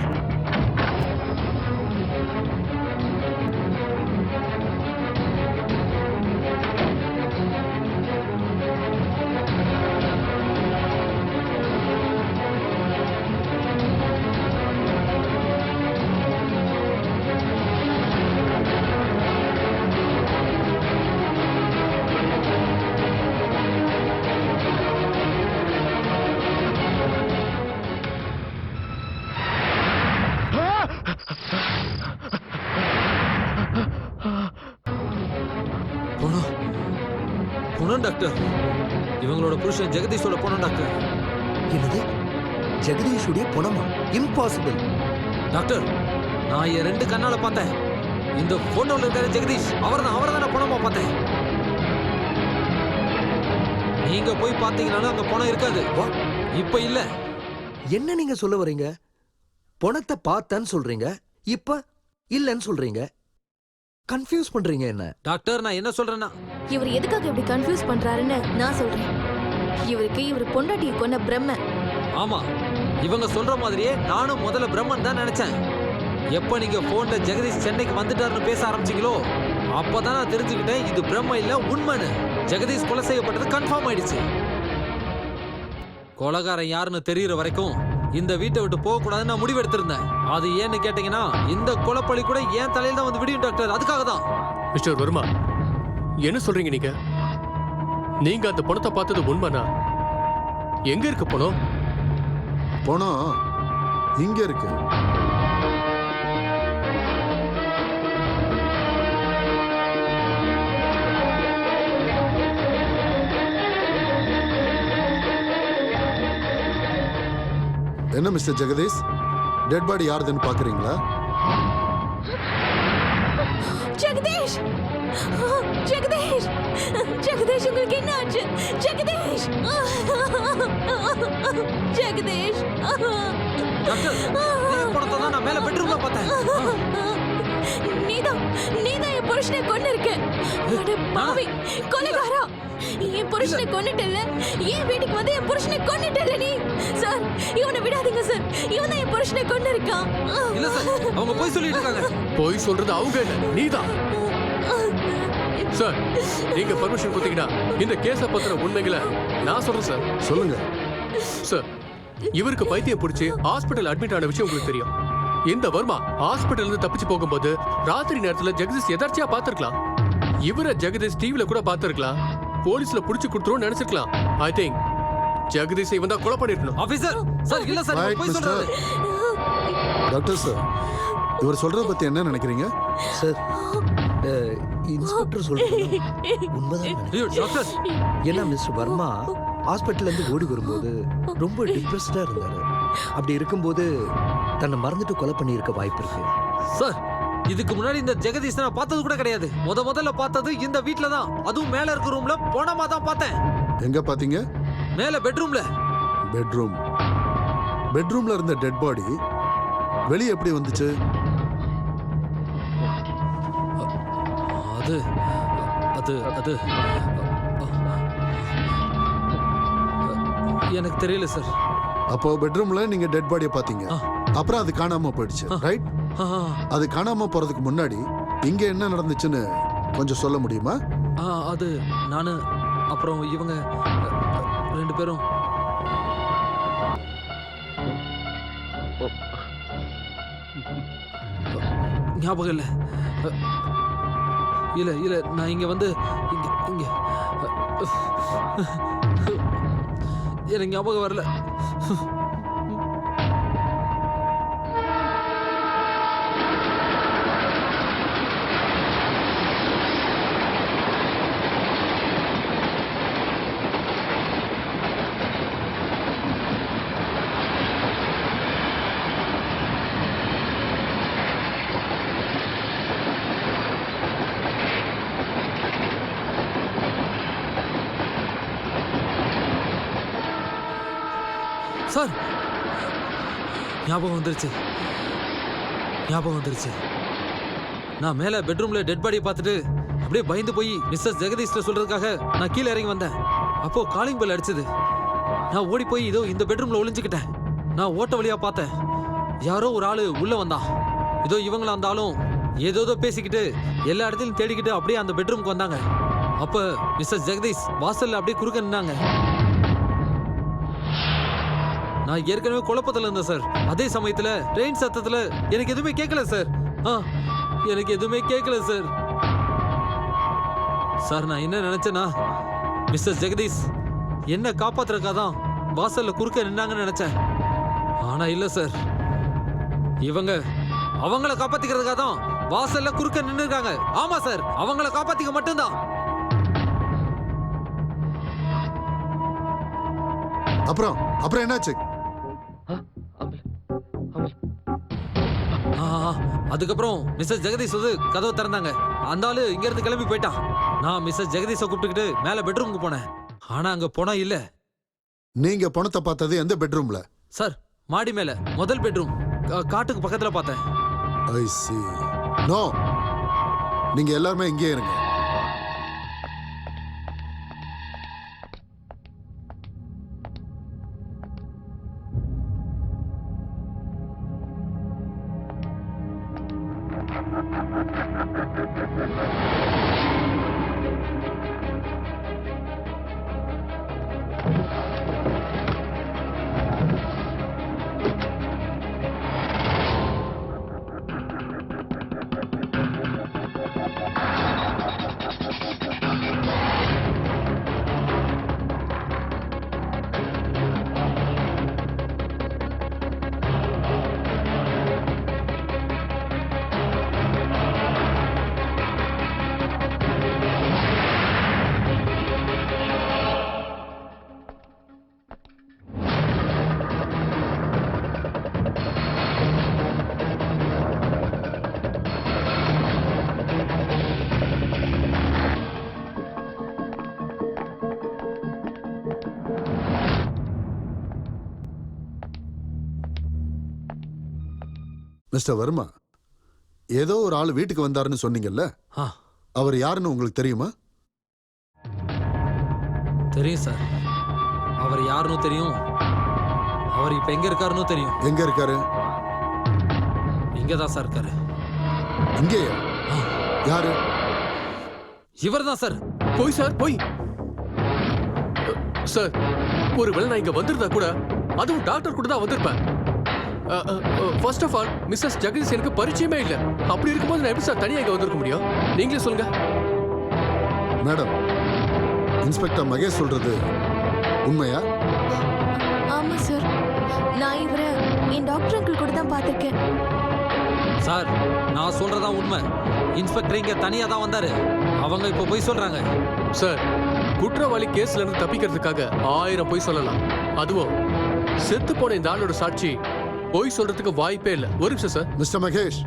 குணம் டாக்டர். இவங்களோட புருஷன் ஜெகதீஷோட பொண்ணு டாக்டர். என்னது? ஜெகதீஷுடைய பணமா? இம்பாசிபிள். டாக்டர், நான் என் 2 கண்ணால பார்த்தேன். இந்த போட்டோல இருக்கிற ஜெகதீஷ் அவர்தான் நான் பணமா பார்த்தேன். நீங்க போய் பார்த்தீங்கன்னாலும் அங்க பணம் இருக்காது. இப்ப இல்ல. என்ன நீங்க சொல்ல வரீங்க? பணத்தை பார்த்தேன்னு சொல்றீங்க, இப்ப இல்லன்னு சொல்றீங்க. கன்ஃபியூஸ் பண்றீங்க என்ன? டாக்டர், நான் என்ன சொல்றேன்னா, இவர் எதுக்காக இப்படி கன்ஃபியூஸ் பண்றாருன்னு நான் சொல்றேன். இவருக்கு இவர் பொண்டாட்டியை கொன்ன பிரம்ம. ஆமா, இவங்க சொல்ற மாதிரியே நானும் முதல்ல பிரம்மன் தான் நினைச்சேன். எப்ப நீங்க போன்ல ஜெகதீஷ் சென்னைக்கு வந்துட்டாருன்னு பேச ஆரம்பிச்சீங்களோ அப்பதான் நான் தெரிஞ்சுக்கிட்டேன் இது பிரம்ம இல்ல உண்மைன்னு. ஜெகதீஷ் கொலை செய்யப்பட்டது கன்ஃபார்ம் ஆயிடுச்சு. கொலைகாரன் யாருன்னு தெரியற வரைக்கும் இந்த வீட்டை விட்டு போக கூடாதுன்னு நான் முடிவெடுத்திருந்தேன். அது ஏன்னு கேட்டீங்கன்னா இந்த கொலைப்பழி கூட ஏன் தலையில தான் வந்து விடியும் டாக்டர். அதுக்காக தான். மிஸ்டர் வர்மா, என்ன சொல்றீங்க நீங்க? நீங்க அந்த பணத்தை பார்த்தது உண்மைனா எங்க இருக்கு பணம்? பணம் இங்க இருக்கு. என்ன மிஸ்டர் ஜெகதீஷ், டெட் பாடி யாருதுன்னு பாக்குறீங்களா? ஜெகதீஷ், ஜெகதீஷ், ஜெகதீஷ், உங்களுக்கு என்ன ஆச்சு? ஜெகதீஷ், ஜெகதீஷ். டாக்டர், இதே பணத்தை தான் நான் மேல பெட்ரூம்ல பார்த்தேன். நீதான் என் புருஷனை கொண்டு இருக்க. அட பாவி கொலைகாரா, என் புருஷனை கொன்னுட்டல. ஏன் வீட்டுக்கு வந்து என் புருஷனை கொன்னுட்டல நீ? சார், இவனை விடாதீங்க சார். இவன் தான் என் புருஷனை கொண்டு இருக்கான். இல்ல சார், அவங்க போய் சொல்லிட்டு இருக்காங்க. போய் சொல்றது அவங்க இல்ல, நீதான். சார், நீங்க பர்மிஷன் கொடுத்தீங்கன்னா இந்த கேஸ பத்திர உண்மைகளை நான் சொல்றேன் சார். சொல்லுங்க சார். இவருக்கு பைத்தியம் பிடிச்சி ஹாஸ்பிட்டல் அட்மிட் ஆன விஷயம் உங்களுக்கு தெரியும். இந்த வர்மா ஹாஸ்பிட்டல் இருந்து தப்பிச்சு போகும்போது ராத்திரி நேரத்துல ஜெகதீஷ் எதார்ச்சியா பார்த்திருக்கலாம். இவரை ஜெகதீஷ் டிவில கூட பார்த்திருக்கலாம். போலீஸ்ல புடிச்சு கொடுத்துரும் நினைச்சிருக்கலாம். ஐ திங்க் ஜெகதீஷ் இவன் தான் கொலை பண்ணிருக்கணும். ஆபீசர் சார், இல்ல சார், Right, போய் mister. சொல்றாரு. டாக்டர் சார், இவர் சொல்றத பத்தி என்ன நினைக்கிறீங்க? சார், இன்ஸ்பெக்டர் சொல்றது உண்மைதான். ஐயோ டாக்டர், ஏன்னா மிஸ்டர் வர்மா ஹாஸ்பிட்டல்ல இருந்து ஓடி வரும்போது ரொம்ப டிப்ரெஸ்டா இருந்தாரு. அப்படி இருக்கும்போது தன்னை மறந்துட்டு கொலை பண்ணியிருக்க வாய்ப்பு இருக்கு. சார், இதுக்கு முன்னாடி இந்த ஜெகதீஷ் நான் பார்த்தது கூட கிடையாது. முதல்ல பார்த்தது இந்த வீட்ல தான். அதுவும் மேல இருக்க ரூம்ல போனமா தான் பார்த்தேன். எங்க பாத்தீங்க? மேல பெட்ரூம்ல. பெட்ரூம்ல இருந்த டெட் பாடி வெளியே எப்படி வந்துச்சு? அது அது அது எனக்கு தெரியல சார். அப்போ பெட்ரூம்ல நீங்க டெட் பாடியை பாத்தீங்க. அப்புறம் அது காணாம போயிடுச்சு, ரைட்? அது காணாம போறதுக்கு முன்னாடி இங்க என்ன நடந்துச்சுன்னு கொஞ்சம் சொல்ல முடியுமா? அது நானு அப்புறம் இவங்க 2 பேரும். ஞாபகம் இல்ல. இல்ல நான் இங்க வந்து இங்க எனக்கு ஞாபகம் வரல. சார், ஞாபகம் வந்துருச்சு. நான் மேல பெட்ரூம்ல டெட் பாடியை பார்த்துட்டு அப்படியே பயந்து போய் மிஸ்ஸஸ் ஜெகதீஷ்ல சொல்றதுக்காக நான் கீழே இறங்கி வந்தேன். அப்போ காலிங் பெல் அடிச்சது. நான் ஓடி போய் இதோ இந்த பெட்ரூம்ல ஒளிஞ்சுக்கிட்டேன். நான் ஓட்ட வழியா பார்த்தேன். யாரோ ஒரு ஆளு உள்ள வந்தான். இதோ இவங்கள இருந்தாலும் ஏதோ பேசிக்கிட்டு எல்லா இடத்துலையும் தேடிக்கிட்டு அப்படியே அந்த பெட்ரூம்க்கு வந்தாங்க. அப்ப மிஸ்ஸஸ் ஜெகதீஷ் வாசல்ல அப்படியே குறுக்க நின்னாங்க. நான் ஏற்கனவே குழப்பத்துல இருந்தேன் சார். அதே சமயத்துல ட்ரெயின் சத்தத்துல எனக்கு எதுவுமே கேட்கல சார். எனக்கு எதுவுமே கேட்கல சார். சார், நான் என்ன நினைச்சேன்னா மிஸ்டர் ஜெகதீஷ் என்ன காப்பாத்துறதுக்காதான் வாசல்ல குறுக்க நின்னாங்கன்னு நினைச்சேன். ஆனா இல்ல சார், இவங்க அவங்கள காப்பாத்திக்கிறதுக்காக தான் வாசல்ல குறுக்க நின்னுருக்காங்க. ஆமா சார், அவங்கள காப்பாத்திக்க மட்டும்தான். அப்புறம் அப்புறம் என்னாச்சு? அதுக்கப்புறம் மிஸ்ஸஸ் ஜெகதீஷ் வந்து கதவை திறந்தாங்க. அந்த ஆளு இங்க இருந்து கிளம்பி போயிட்டான். நான் மிஸ்ஸஸ் ஜெகதீஷை கூப்பிட்டுக்கிட்டு மேல பெட்ரூமுக்கு போனேன். ஆனா அங்க போனா இல்ல. நீங்க பணத்தை பார்த்தது எந்த பெட்ரூம்ல? சார், மாடி மேல முதல் பெட்ரூம், காட்டுக்கு பக்கத்துல பார்த்தேன். ஐ see. நோ, நீங்க எல்லாருமே இங்கே இருங்க. மிஸ்டர் வர்மா, ஏதோ ஒரு ஆள் வீட்டுக்கு வந்தாருன்னு சொன்னீங்கல்ல, அவர் யாருன்னு உங்களுக்கு தெரியுமா? தெரியும் சார். அவர் யாருன்னு தெரியும். அவர் இப்ப எங்க இருக்காருன்னு தெரியும். எங்க இருக்காரு? இங்கதான் சார் இருக்காரு. இங்கேயா? யாரு? இவர் தான் சார். போய் சார், போய் சார். ஒருவேளை நான் இங்க வந்திருந்தா கூட அதுவும் டாக்டர் கூட தான் வந்திருப்பேன். First of all Mrs Jagadish எனக்கு பரிச்சயமே இல்லை. அப்படி இருக்கும்போது நான் எப்படி சார் தனியாக இங்கே வந்திருக்க முடியும்? நீங்களே சொல்லுங்க. மேடம், இன்ஸ்பெக்டர் மகேஷ் சொல்றது உண்மையா? ஆமா சார், நான் இவரை என் டாக்டர் அங்கிள் கூட தான் பார்த்திருக்கேன். சார், நான் சொல்றதா உண்மை. இன்ஸ்பெக்டர் இங்க தனியா தான் வந்தாரு. அவங்க இப்ப போய் சொல்றாங்க. சார், குற்றவாளி கேஸ்ல இருந்து தப்பிக்கிறதுக்காக 1000 பொய் சொல்லலாம். அதுவும் செத்து போன இந்த ஆளோட சாட்சி பொய் சொல்றதுக்கு வாய்ப்பே இல்லை. ஒரு நிமிஷம் சார். மிஸ்டர் மகேஷ்,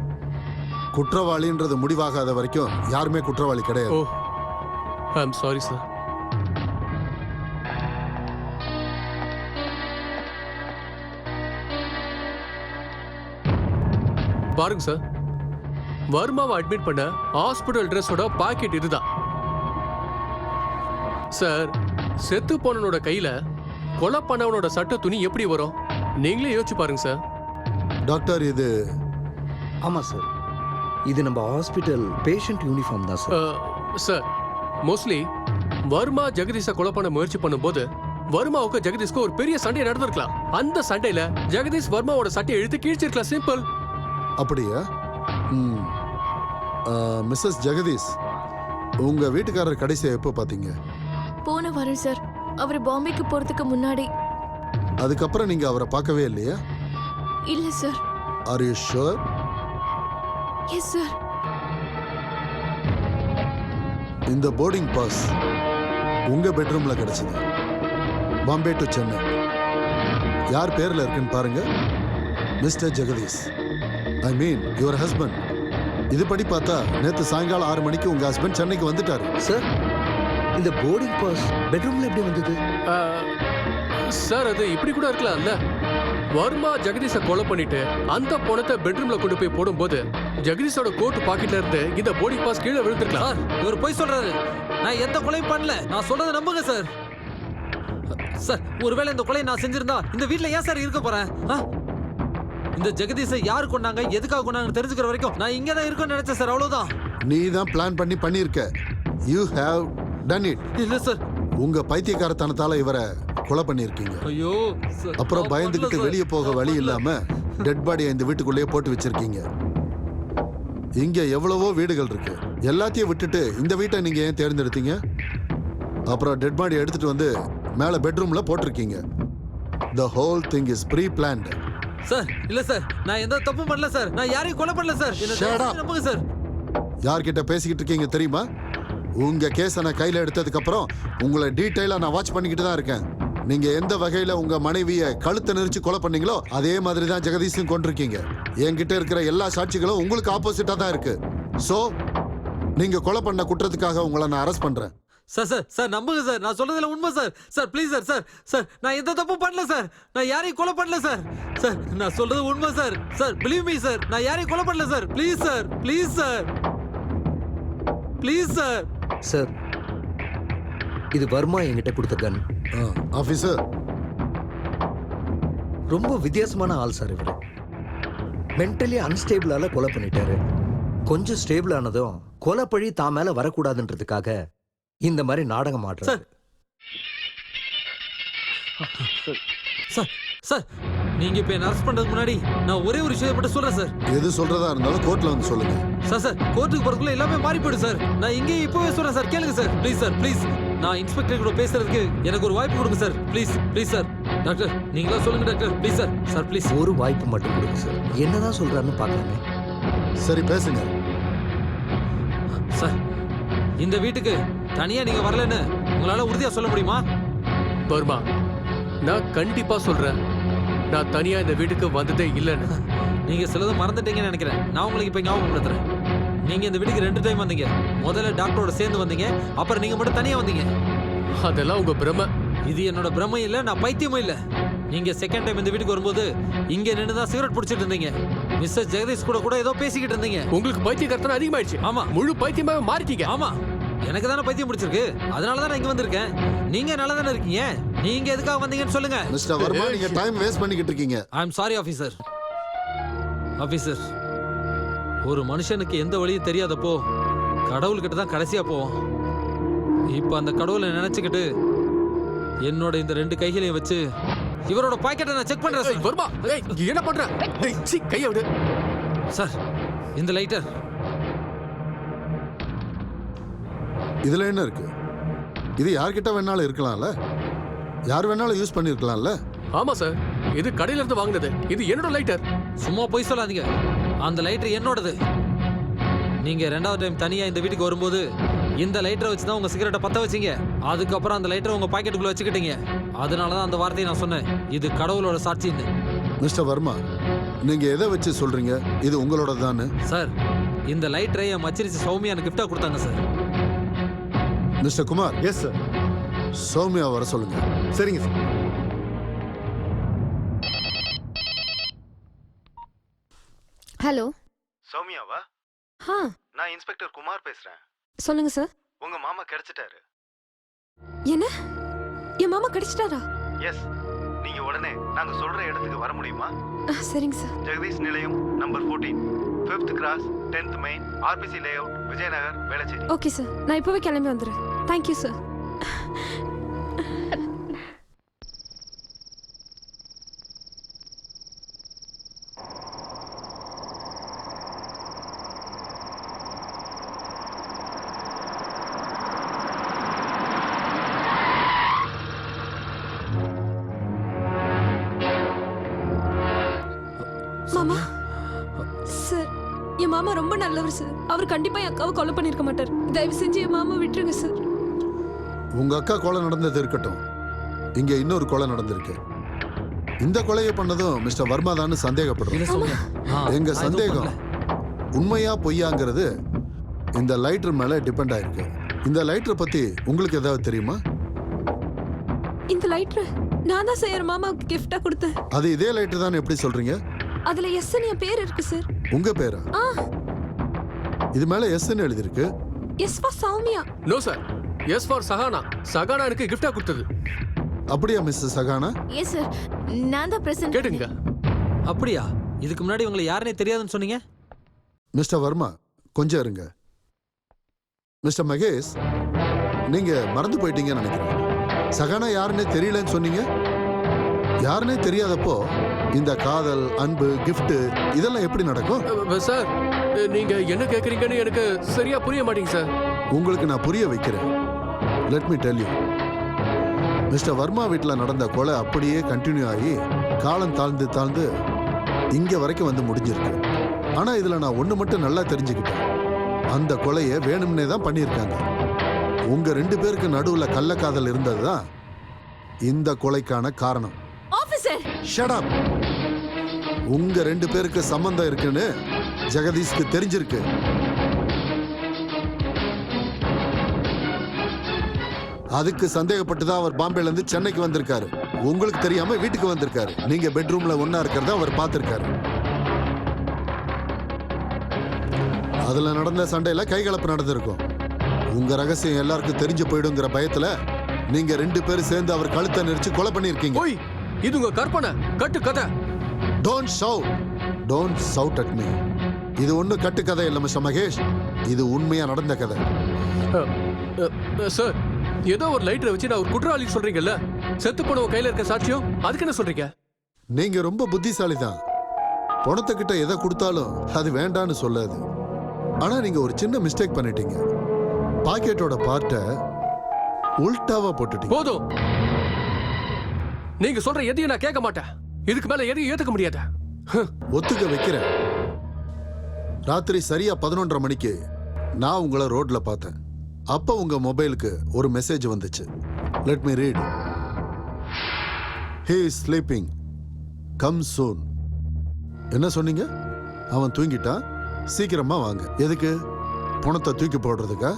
குற்றவாளின்றது முடிவாகாத வரைக்கும் யாருமே குற்றவாளி கிடையாது. ஓ, ஐ அம் சாரி சார். பாருங்க சார், வர்மாவை அட்மிட் பண்ண ஹாஸ்பிடல் ட்ரெஸ்ஸோட பாக்கெட் இதுதான் சார். செத்து போனவனோட கையில கொலை பண்ணவனோட சட்ட துணி எப்படி வரும்? நீங்களே யோசிச்சு பாருங்க சார். டாக்டர், இது ஆமா சார், இது நம்ம ஹாஸ்பிட்டல் பேஷண்ட் யூனிஃபார்ம் தான் சார். சார், மோஸ்ட்லி வர்மா ஜெகதீஷை கொலை பண்ண முயற்சி பண்ணும்போது வர்மாவுக்கு ஜெகதீஷ்க்கு ஒரு பெரிய சண்டை நடந்திருக்கலாம். அந்த சண்டையில ஜெகதீஷ் வர்மாவோட சட்டையை இழுத்து கிழிச்சிருக்கலாம். சிம்பிள். அப்படியா? மிஸ்ஸஸ் ஜெகதீஷ், உங்க வீட்டுக்காரர் கடைசியா எப்போ பாத்தீங்க? போன வாரம் சார், அவர் பாம்பேக்கு போறதுக்கு முன்னாடி. அதுக்கப்புறம் நீங்க அவரை பார்க்கவே இல்லையா? இல்ல sir. Are you sure? Yes sir. இந்த போர்டிங் பாஸ் உங்க பெட்ரூம்ல கிடைச்சது. பாம்பே டு சென்னை. யார் பேர்ல இருக்குன்னு பாருங்க. Mister Jagadish, I mean your husband. இதுபடி பார்த்தா நேத்து சாயங்காலம் 6 மணிக்கு உங்க ஹஸ்பண்ட் சென்னைக்கு வந்துட்டாரு. சார், இந்த போர்டிங் பாஸ் பெட்ரூம்ல எப்படி வந்தது? சார், அது இப்படி கூட இருக்கலாம்ல. வர்மா ஜெகதீஷை கொலை பண்ணிட்டு அந்த பணத்தை பெட்ரூம்ல கொண்டு போய் போடும்போது ஜெகதீஷோட கோட் பாக்கெட்ல இருந்து இந்த போர்டிங் பாஸ் கீழே விழுந்திருக்கலாம். சார், இவர் போய் சொல்றாரு. நான் எந்த கொலையும் பண்ணல. நான் சொல்றதை நம்புங்க சார். சார், ஒருவேளை இந்த கொலையை நான் செஞ்சிருந்தா இந்த வீட்ல ஏன் சார் இருக்க போறேன்? இந்த ஜெகதீஷை யார் கொண்டாங்க, எதுக்காக கொண்டாங்கன்னு தெரிஞ்சுக்கிற வரைக்கும் நான் இங்க தான் இருக்கணும்னு நினைச்சேன் சார். அவ்வளவுதான். நீ தான் பிளான் பண்ணி பண்ணியிருக்க. You have done it. இல்ல சார், உங்க பைத்தியக்காரத்தனத்தால இவரை கொலை பண்ணியிருக்கீங்க. ஐயோ சார், அப்புறம் நான் பயந்துகிட்டு பண்ணல வெளியே போக சார். வழி இல்லாம டெட் பாடியை இந்த வீட்டுக்குள்ளேயே போட்டு வச்சிருக்கீங்க. இங்க எவ்வளவோ வீடுகள் இருக்கு. எல்லாத்தையும் விட்டுட்டு இந்த வீட்டை நீங்க ஏன் தேர்ந்தெடுத்தீங்க? அப்புறம் டெட் பாடி எடுத்துட்டு வந்து மேல பெட்ரூம்ல போட்டிருக்கீங்க. The whole thing is pre-planned. Sir, இல்ல சார், நான் எந்த தப்பும் பண்ணல சார். நான் யாரையும் கொலை பண்ணல சார். என்ன Shut up. நம்புங்க சார். யார்கிட்ட பேசிக்கிட்டு இருக்கீங்க தெரியுமா? உங்க கேஸை நான் கையில எடுத்ததுக்கு அப்புறம் உங்களை டீட்டெயிலா நான் வாட்ச் பண்ணிக்கிட்டு தான் இருக்கேன். நீங்க எந்த வகையில உங்க மனைவிய கழுத்தை நெரிச்சு கொலை பண்ணீங்களோ அதே மாதிரி தான் ஜெகதீஷும் கொண்டிருக்கீங்க. என்கிட்ட இருக்கிற எல்லா சாட்சிகளும் உங்களுக்கு ஆப்போசிட்டா தான் இருக்கு. சோ நீங்க கொலை பண்ண குற்றத்துக்காக உங்களை நான் அரெஸ்ட் பண்றேன். சார் சார் சார் நம்புங்க சார், நான் சொல்றதுல உண்மை sir. Sir please sir sir sir நான் எந்த தப்பும் பண்ணல சார். நான் யாரையும் கொலை பண்ணல சார். சார் நான் சொல்றது உண்மை sir. Sir believe me sir, நான் யாரையும் கொலை பண்ணல sir. Please sir, please sir, please sir. Sir இது வர்மா என்கிட்ட கொடுத்த கன். ஆபீசர், ரொம்ப வித்தியாசமான ஆள் சார் இவரு. மென்டலி அன்ஸ்டேபிளால கொலை பண்ணிட்டாரு. கொஞ்சம் ஸ்டேபிள் ஆனதும் கொலை பழி தான் மேல வரக்கூடாதுன்றதுக்காக இந்த மாதிரி நாடகம் ஆடுறாரு. சார் சார் சார் நீங்க இப்ப என்ன அரெஸ்ட் பண்றதுக்கு முன்னாடி நான் ஒரே ஒரு விஷயம் மட்டும் சொல்றேன் சார். எது சொல்றதா இருந்தாலும் கோர்ட்ல வந்து சொல்லுங்க. சார் சார் கோர்ட்டுக்கு போறதுக்குள்ள எல்லாமே மாறி போயிடும் சார். நான் இங்கே இப்பவே சொல்றேன் சார், கேளுங்க சார். Please sir, please. நான் இன்ஸ்பெக்டர் கூட பேசுறதுக்கு எனக்கு ஒரு வாய்ப்பு கொடுங்க sir. Please please sir. Doctor நீங்களா சொல்லுங்க doctor. Please sir. Sir please. ஒரு வாய்ப்பு மட்டும் கொடுங்க சார். என்னதான் சொல்றாருன்னு பார்க்கலாமே. சரி பேசுங்க. சார் இந்த வீட்டுக்கு தனியா நீங்க வரலன்னு உங்களால உறுதியா சொல்ல முடியுமா? வர்மா, நான் கண்டிப்பா சொல்றேன், நான் தனியா இந்த வீட்டுக்கு வந்ததே இல்லைன்னு. நீங்க சிலதை மறந்துட்டீங்கன்னு நினைக்கிறேன். நான் உங்களுக்கு இப்ப ஞாபகப்படுத்துறேன். நீங்க இந்த வீட்டுக்கு 2 டைம் வந்தீங்க. முதல்ல டாக்டரோட சேர்ந்து வந்தீங்க, அப்புறம் நீங்க மட்டும் தனியா வந்தீங்க. அதெல்லாம் உங்க பிரமை. இது என்னோட பிரமை இல்ல, நான் பைத்தியமும் இல்ல. நீங்க செகண்ட் டைம் இந்த வீட்டுக்கு வரும்போது இங்க நின்று தான் சிகரெட் பிடிச்சிட்டு இருந்தீங்க. மிஸ்டர் ஜெகதீஷ் கூட ஏதோ பேசிக்கிட்டு இருந்தீங்க. உங்களுக்கு பைத்தியக்காரத்தனம் அதிகமாயிடுச்சு. ஆமா, முழு பைத்தியமாவே மாறிட்டீங்க. ஆமா, எனக்கு தானே பைத்தியம் பிடிச்சிருக்கு. அதனால தான் நான் இங்க வந்திருக்கேன். நீங்க நல்லா தானே இருக்கீங்க. நீங்க எதுக்காக வந்தீங்கன்னு சொல்லுங்க. மிஸ்டர் வர்மா, நீங்க டைம் வேஸ்ட் பண்ணிக்கிட்டு இருக்கீங்க. ஐ அம் சாரி ஆபீசர். ஆபீசர், ஒரு மனுஷனுக்கு எந்த வழியும் தெரியாதப்போ கடவுள்கிட்ட தான் கடைசியா போவோம். இப்ப அந்த கடவுளை நினைச்சுக்கிட்டு என்னோட இந்த 2 கைகளையும் வச்சு இவரோட பாக்கெட்டை நான் செக் பண்றேன் சார். வர்மா, என்ன பண்ற? கையை விடு சார். இந்த லைட்டர். இதுல என்ன இருக்கு? இது யார்கிட்ட வேணாலும் இருக்கலாம்ல, யார் வேணாலும் யூஸ் பண்ணிருக்கலாம்ல. ஆமா சார், இது கடையில இருந்து வாங்கினது. இது என்னோட லைட்டர். சும்மா போய் சொல்லாதீங்க. அந்த லைட்டர் என்னோடது. நீங்க 2வது டைம் தனியா இந்த வீட்டுக்கு வரும்போது இந்த லைட்டரை வச்சு தான் உங்க சிகரெட்டை பத்த வச்சீங்க. அதுக்கப்புறம் அந்த லைட்டரை உங்க பாக்கெட்டுக்குள்ள வச்சுக்கிட்டீங்க. அதனால தான் அந்த வார்த்தையை நான் சொன்னேன், இது கடவுளோட சாட்சின்னு. மிஸ்டர் வர்மா, நீங்க எதை வச்சு சொல்றீங்க இது உங்களோட தானே? சார் இந்த லைட்டரை என் மச்சிரிச்சு சௌமியா எனக்கு கிஃப்டா கொடுத்தாங்க sir. Mister Kumar. Yes sir. Soumya வர சொல்லுங்க. சரிங்க சார். ஹலோ. சௌமியாவா? நான் இன்ஸ்பெக்டர் குமார் பேசுறேன். சொல்லுங்க சார். உங்க மாமா கிடைச்சிட்டாரு. என்ன? என் மாமா கிடைச்சிட்டாரா? எஸ். நீங்க உடனே நாங்க சொல்ற இடத்துக்கு வர முடியுமா? சரிங்க சார். ஜெகதீஷ் நிலையம் number 14, 5th cross, 10th main, RBC layout, Vijayanagar, Velachery. Okay sir, நான் இப்பவே கிளம்பி வந்துடுறேன். Thank you sir. மாமா சார், என் மாமா ரொம்ப நல்லவர் சார். அவர் கண்டிப்பா என் அக்காவை கொலை பண்ணிருக்க மாட்டார். தயவு செஞ்சு என் மாமா விட்டுருங்க சார். உங்க அக்கா கொலை நடந்தது இருக்கட்டும், இங்க இன்னொரு கொலை நடந்திருக்கு. இந்த கொலையை பண்ணதும் மிஸ்டர் வர்மா தான் சந்தேகப்படுறோம். எங்க சந்தேகம் உண்மையா பொய்யாங்கிறது இந்த லைட்டர் மேல டிபெண்ட் ஆயிருக்கு. இந்த லைட்டர் பத்தி உங்களுக்கு ஏதாவது தெரியுமா? இந்த லைட்டர் நான் தான் சார் என் மாமாவுக்கு கிஃப்டா கொடுத்தேன். அது இதே லைட்டர் தான் எப்படி சொல்றீங்க? அதுல எஸ் என் பேர் இருக்கு சார். உங்க பேரா? இது மேல எஸ் ன்னு எழுதி இருக்கு. S for Soumya. No sir, S for Sahana. Sahana எனக்கு கிஃப்டா கொடுத்தது. அப்படியா மிஸ்டர் சகானா? எஸ் சார், நான் தான் பிரசன்ட். கேட்டுங்க. அப்படியா? இதுக்கு முன்னாடி உங்களை யாருனே தெரியாதுன்னு சொன்னீங்க. மிஸ்டர் வர்மா கொஞ்சம் இருங்க. மிஸ்டர் மகேஷ், நீங்க மறந்து போயிட்டீங்கன்னு நினைக்கிறேன். சகானா யாருன்னே தெரியலன்னு சொன்னீங்க. யாருன்னே தெரியாதப்போ இந்த காதல், அன்பு, கிஃப்ட் இதெல்லாம் எப்படி நடக்கும்? சார், நீங்க என்ன கேக்குறீங்கன்னு எனக்கு சரியா புரிய மாட்டீங்க சார். உங்களுக்கு நான் புரிய வைக்கிறேன். Let me tell you. Mister Varma வீட்டில் நடந்த கொலை அப்படியே கண்டினியூ ஆகி காலம் தாழ்ந்து தாழ்ந்து இங்க வரைக்கும் வந்து முடிஞ்சிருக்கு. ஆனா இதுல நான் ஒண்ணு மட்டும் நல்லா தெரிஞ்சுக்கிட்டேன். அந்த கொலையை வேணும்னே தான் பண்ணியிருக்காங்க. உங்க 2 பேருக்கு நடுவுல கள்ளக்காதல் இருந்ததுதான் இந்த கொலைக்கான காரணம். Officer shut up. உங்க 2 பேருக்கு சம்பந்தம் இருக்குன்னு ஜெகதீஷ்க்கு தெரிஞ்சிருக்கு. அதுக்கு சந்தேகப்பட்டு தான் அவர் பாம்பேல இருந்து சென்னைக்கு வந்திருக்காரு. உங்களுக்கு தெரியாம வீட்டுக்கு வந்திருக்காரு. நீங்க பெட்ரூம்ல ஒண்ணா இருக்கிறத அவர் பார்த்திருக்காரு. அதுல நடந்த சண்டையில கைகலப்பு நடந்திருக்கும். உங்க ரகசியம் எல்லாருக்கும் தெரிஞ்சு போயிடுங்கிற பயத்துல நீங்க 2 பேரும் சேர்ந்து அவர் கழுத்தை நெரிச்சு கொலை பண்ணிருக்கீங்க. ஓய், இது உங்க கற்பனை, கட்டு கதை. Don't shout. Don't shout at me. இது ஒண்ணு கட்டு கதை இல்ல மிஸ்டர் மகேஷ். இது உண்மையா நடந்த கதை. சார், ஏதோ ஒரு லைட்டரை வச்சு நான் ஒரு குற்றவாளி சொல்றீங்கல்ல, செத்து போனவங்க கையில இருக்க சாட்சியம், அதுக்கு என்ன சொல்றீங்க? நீங்க ரொம்ப புத்திசாலி தான். பணத்துக்கிட்ட எதை கொடுத்தாலும் அது வேண்டான்னு சொல்லாது. ஆனா நீங்க ஒரு சின்ன மிஸ்டேக் பண்ணிட்டீங்க. பாக்கெட்டோட பார்ட்டை உல்டாவா போட்டுட்டீங்க. போதும், நீங்க சொல்ற எதையும் நான் கேட்க மாட்டேன். இதுக்கு மேல எதையும் ஏத்துக்க முடியாது. ஒத்துக்க வைக்கிறேன். ராத்திரி சரியா 11:30 மணிக்கு நான் உங்களை ரோட்ல பார்த்தேன். அப்ப உங்க மொபைலுக்கு ஒரு மெசேஜ் வந்துச்சு. Let me read. He is sleeping, come சூன். என்ன சொன்னீங்க? அவன் தூங்கிட்டான், சீக்கிரமா வாங்க. எதுக்கு? பணத்தை தூக்கி போடுறதுக்கா?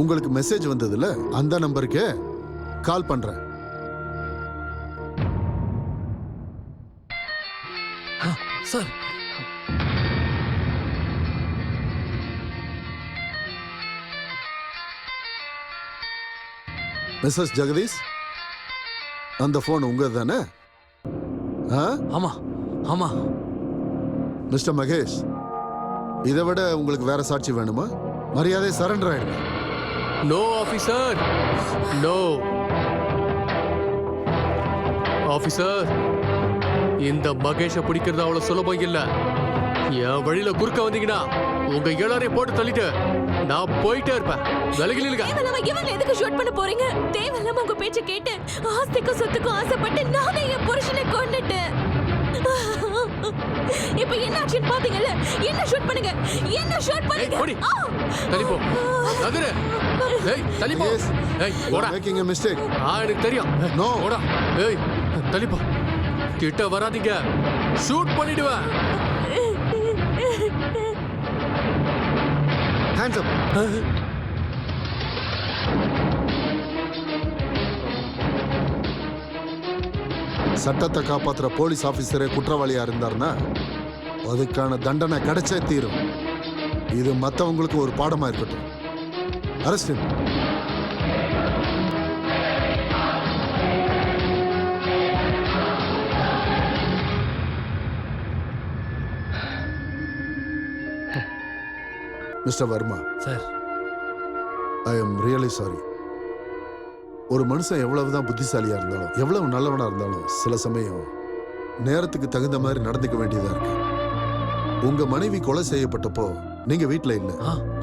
உங்களுக்கு மெசேஜ் வந்ததுல அந்த நம்பருக்கு கால் பண்றேன். சார், மிஸ்ஸஸ் ஜெகதீஷ், அந்த போன் உங்க தானே? ஆமா ஆமா. மிஸ்டர் மகேஷ், இதை விட உங்களுக்கு வேற சாட்சி வேணுமா? மரியாதை சரண்டர் ஆயிடுங்க. No officer, no officer. இந்த மகேஷ பிடிக்கிறது அவ்வளவு சுலபம் இல்ல. என் வழியில குறுக்க வந்தீங்கன்னா உங்க எல்லாரையும் போட்டு தள்ளிட்டு நான் போயிட்டே இருப்பேன். விலகி நில்லுங்க. தேவையில்லாம இவங்க எதுக்கு ஷூட் பண்ண போறீங்க? தேவையில்லாம உங்க பேச்ச கேட்டு ஆஸ்திக்கும் சொத்துக்கும் ஆசைப்பட்டு நானே என் புருஷனை கொன்னுட்டேன். இப்ப என்ன ஆக்ஷன் பாத்தீங்கல்ல? என்ன ஷூட் பண்ணுங்க, என்ன ஷூட் பண்ணுங்க. தள்ளி போ, நகரு. ஏய், தள்ளி போ. ஏய், போடா. Making a mistake. எனக்கு தெரியும். நோ. போடா. ஏய், தள்ளி போ. கிட்ட வராதீங்க, ஷூட் பண்ணிடுவேன். Hands up. சட்டத்தை காப்பாத்துற போலீஸ் ஆபீசரே குற்றவாளியா இருந்தாருன்னா அதுக்கான தண்டனை கிடைச்சே தீரும். இது மத்தவங்களுக்கு ஒரு பாடமா இருக்கட்டும். Arrest. Mister Varma sir, I am really sorry. ஒரு மனுஷன் எவ்வளவுதான் புத்திசாலியா இருந்தாலும், எவ்வளவு நல்லவனா இருந்தாலும், சில சமயம் நேரத்துக்கு தகுந்த மாதிரி நடந்துக்க வேண்டியதா இருக்கு. உங்க மனைவி கொலை செய்யப்பட்டப்போ நீங்க வீட்டுல இல்ல.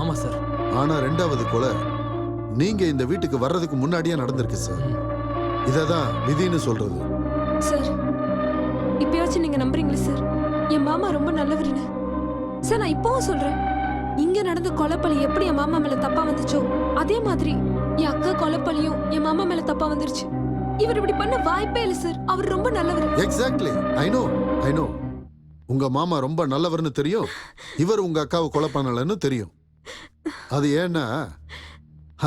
ஆமா சார். ஆனா 2வது கொலை நீங்க இந்த வீட்டுக்கு வர்றதுக்கு முன்னாடியே நடந்திருக்கு சார். இததான் விதின்னு சொல்றது. சார், இப்பயாச்சும் நீங்க நம்புறீங்களா சார்? என் மாமா ரொம்ப நல்லவருன்னு. சார், நான் இப்பவும் சொல்றேன், இங்க நடந்த கொலைப்பழி எப்படி என் மாமா மேல தப்பா வந்துச்சோ அதே மாதிரி என் அக்கா கொலைப்பழியும் என் மாமா மேல தப்பா வந்துருச்சு. இவர் இப்படி பண்ண வாய்ப்பே இல்லை சார். அவர் ரொம்ப நல்லவர். எக்ஸாக்ட்லி. I know. உங்க மாமா ரொம்ப நல்லவர்னு தெரியும். இவர் உங்க அக்காவை கொலை பண்ணலன்னு தெரியும். அது ஏன்னா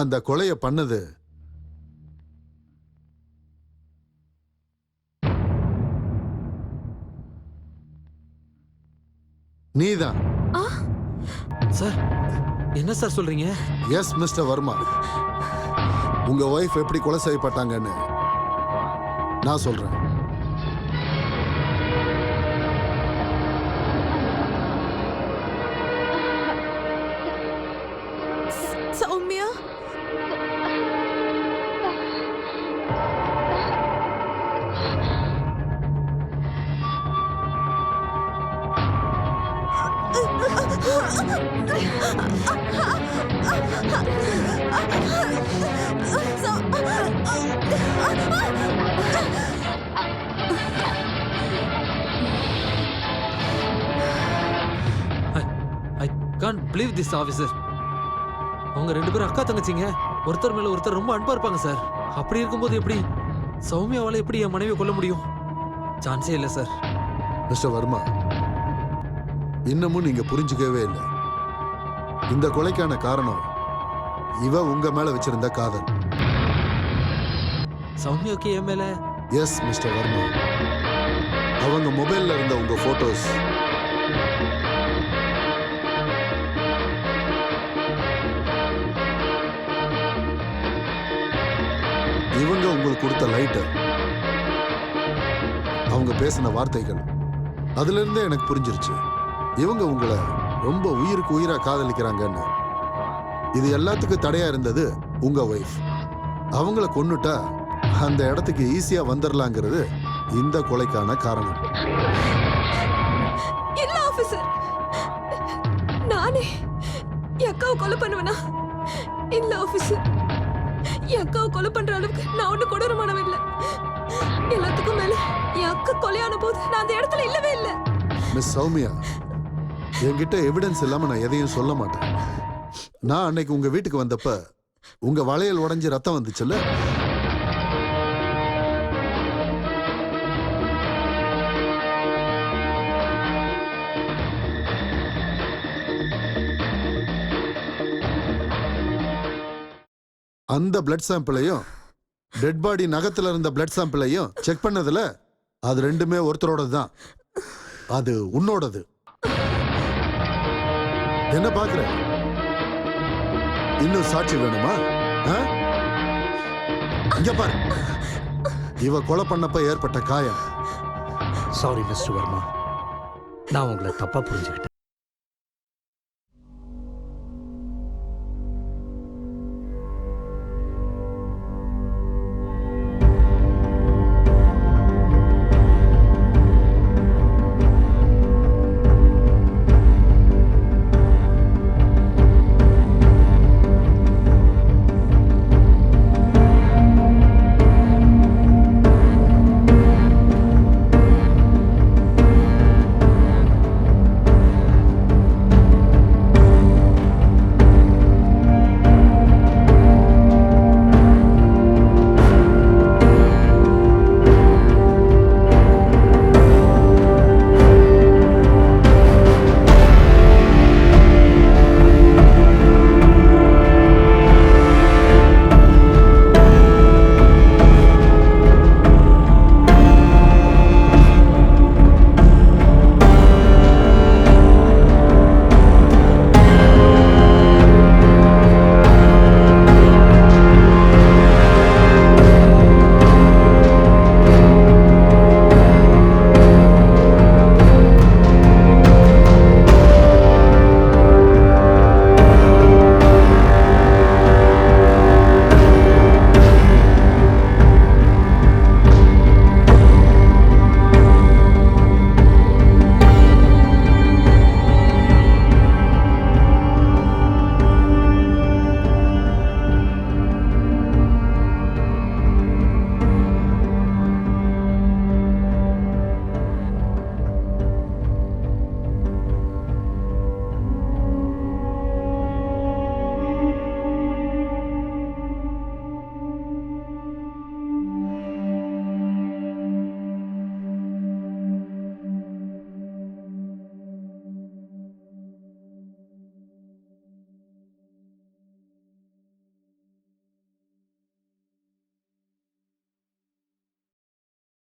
அந்த கொலையை பண்ணது நீதான். சார், என்ன சார் சொல்றீங்க? எஸ் மிஸ்டர் வர்மா, உங்க ஒய்ஃப் எப்படி கொலை செய்யப்பட்டாங்கன்னு நான் சொல்றேன். Soumya, I can't believe this, officer. அவங்க 2 பேரும் அக்கா தங்கச்சிங்க. ஒருத்தர் மேல ஒருத்தர் ரொம்ப அன்பா இருப்பாங்க சார். அப்படி இருக்கும்போது எப்படி சௌமியாவால எப்படி என் மனைவியை கொல்ல முடியும்? சான்ஸே இல்லை சார். மிஸ்டர் வர்மா, இன்னமும் நீங்க புரிஞ்சுக்கவே இல்லை. இந்த கொலைக்கான காரணம் இவ உங்க மேல வச்சிருந்த காதல். சௌமியாவுக்கு என் மேல? எஸ் மிஸ்டர் வர்மா, அவங்க மொபைல்ல இருந்த உங்க போட்டோஸ் இவங்க உங்களுக்கு கொடுத்த லைட்டர், அவங்க பேசின வார்த்தைகள், அதுல இருந்தே எனக்கு புரிஞ்சிருச்சு இவங்க உங்களை ரொம்ப உயிருக்கு உயிரா காதலிக்கிறாங்கன்னு. இது எல்லாத்துக்கும் தடையா இருந்தது உங்க ஒய்ஃப். அவங்கள கொன்னுட்டா அந்த இடத்துக்கு ஈஸியா வந்துடலாங்கிறது இந்த கொலைக்கான காரணம். இல்ல ஆபீசர், நானே என் அக்காவை கொலை பண்ணுவேனா? இல்ல ஆபீசர், என் அக்காவை கொலை பண்ற அளவுக்கு நான் ஒண்ணு கொடூரமானவன் இல்ல. எல்லாத்துக்கும் மேல என் அக்கா கொலையான போது நான் அந்த இடத்துல இல்லவே இல்லை. மிஸ் சௌமியா, என்கிட்ட எவிடன்ஸ் இல்லாம நான் எதையும் சொல்ல மாட்டேன். நான் அன்னைக்கு உங்க வீட்டுக்கு வந்தப்ப உங்க வளையல் உடைஞ்சு ரத்தம் வந்துச்சுல்ல, அந்த பிளட் சாம்பிளையும் டெட் பாடி நகத்துல இருந்த பிளட் சாம்பிளையும் செக் பண்ணதுல அது ரெண்டுமே ஒருத்தரோட தான். அது உன்னோடது. என்ன பாக்குற? இன்னும் சாட்சி வேணுமா? இங்க பாரு, இவ கொலை பண்ணப்ப ஏற்பட்ட காயம். சாரி மிஸ்டர் வர்மா, நான் உங்களை தப்பா புரிஞ்சுக்கிட்டேன்.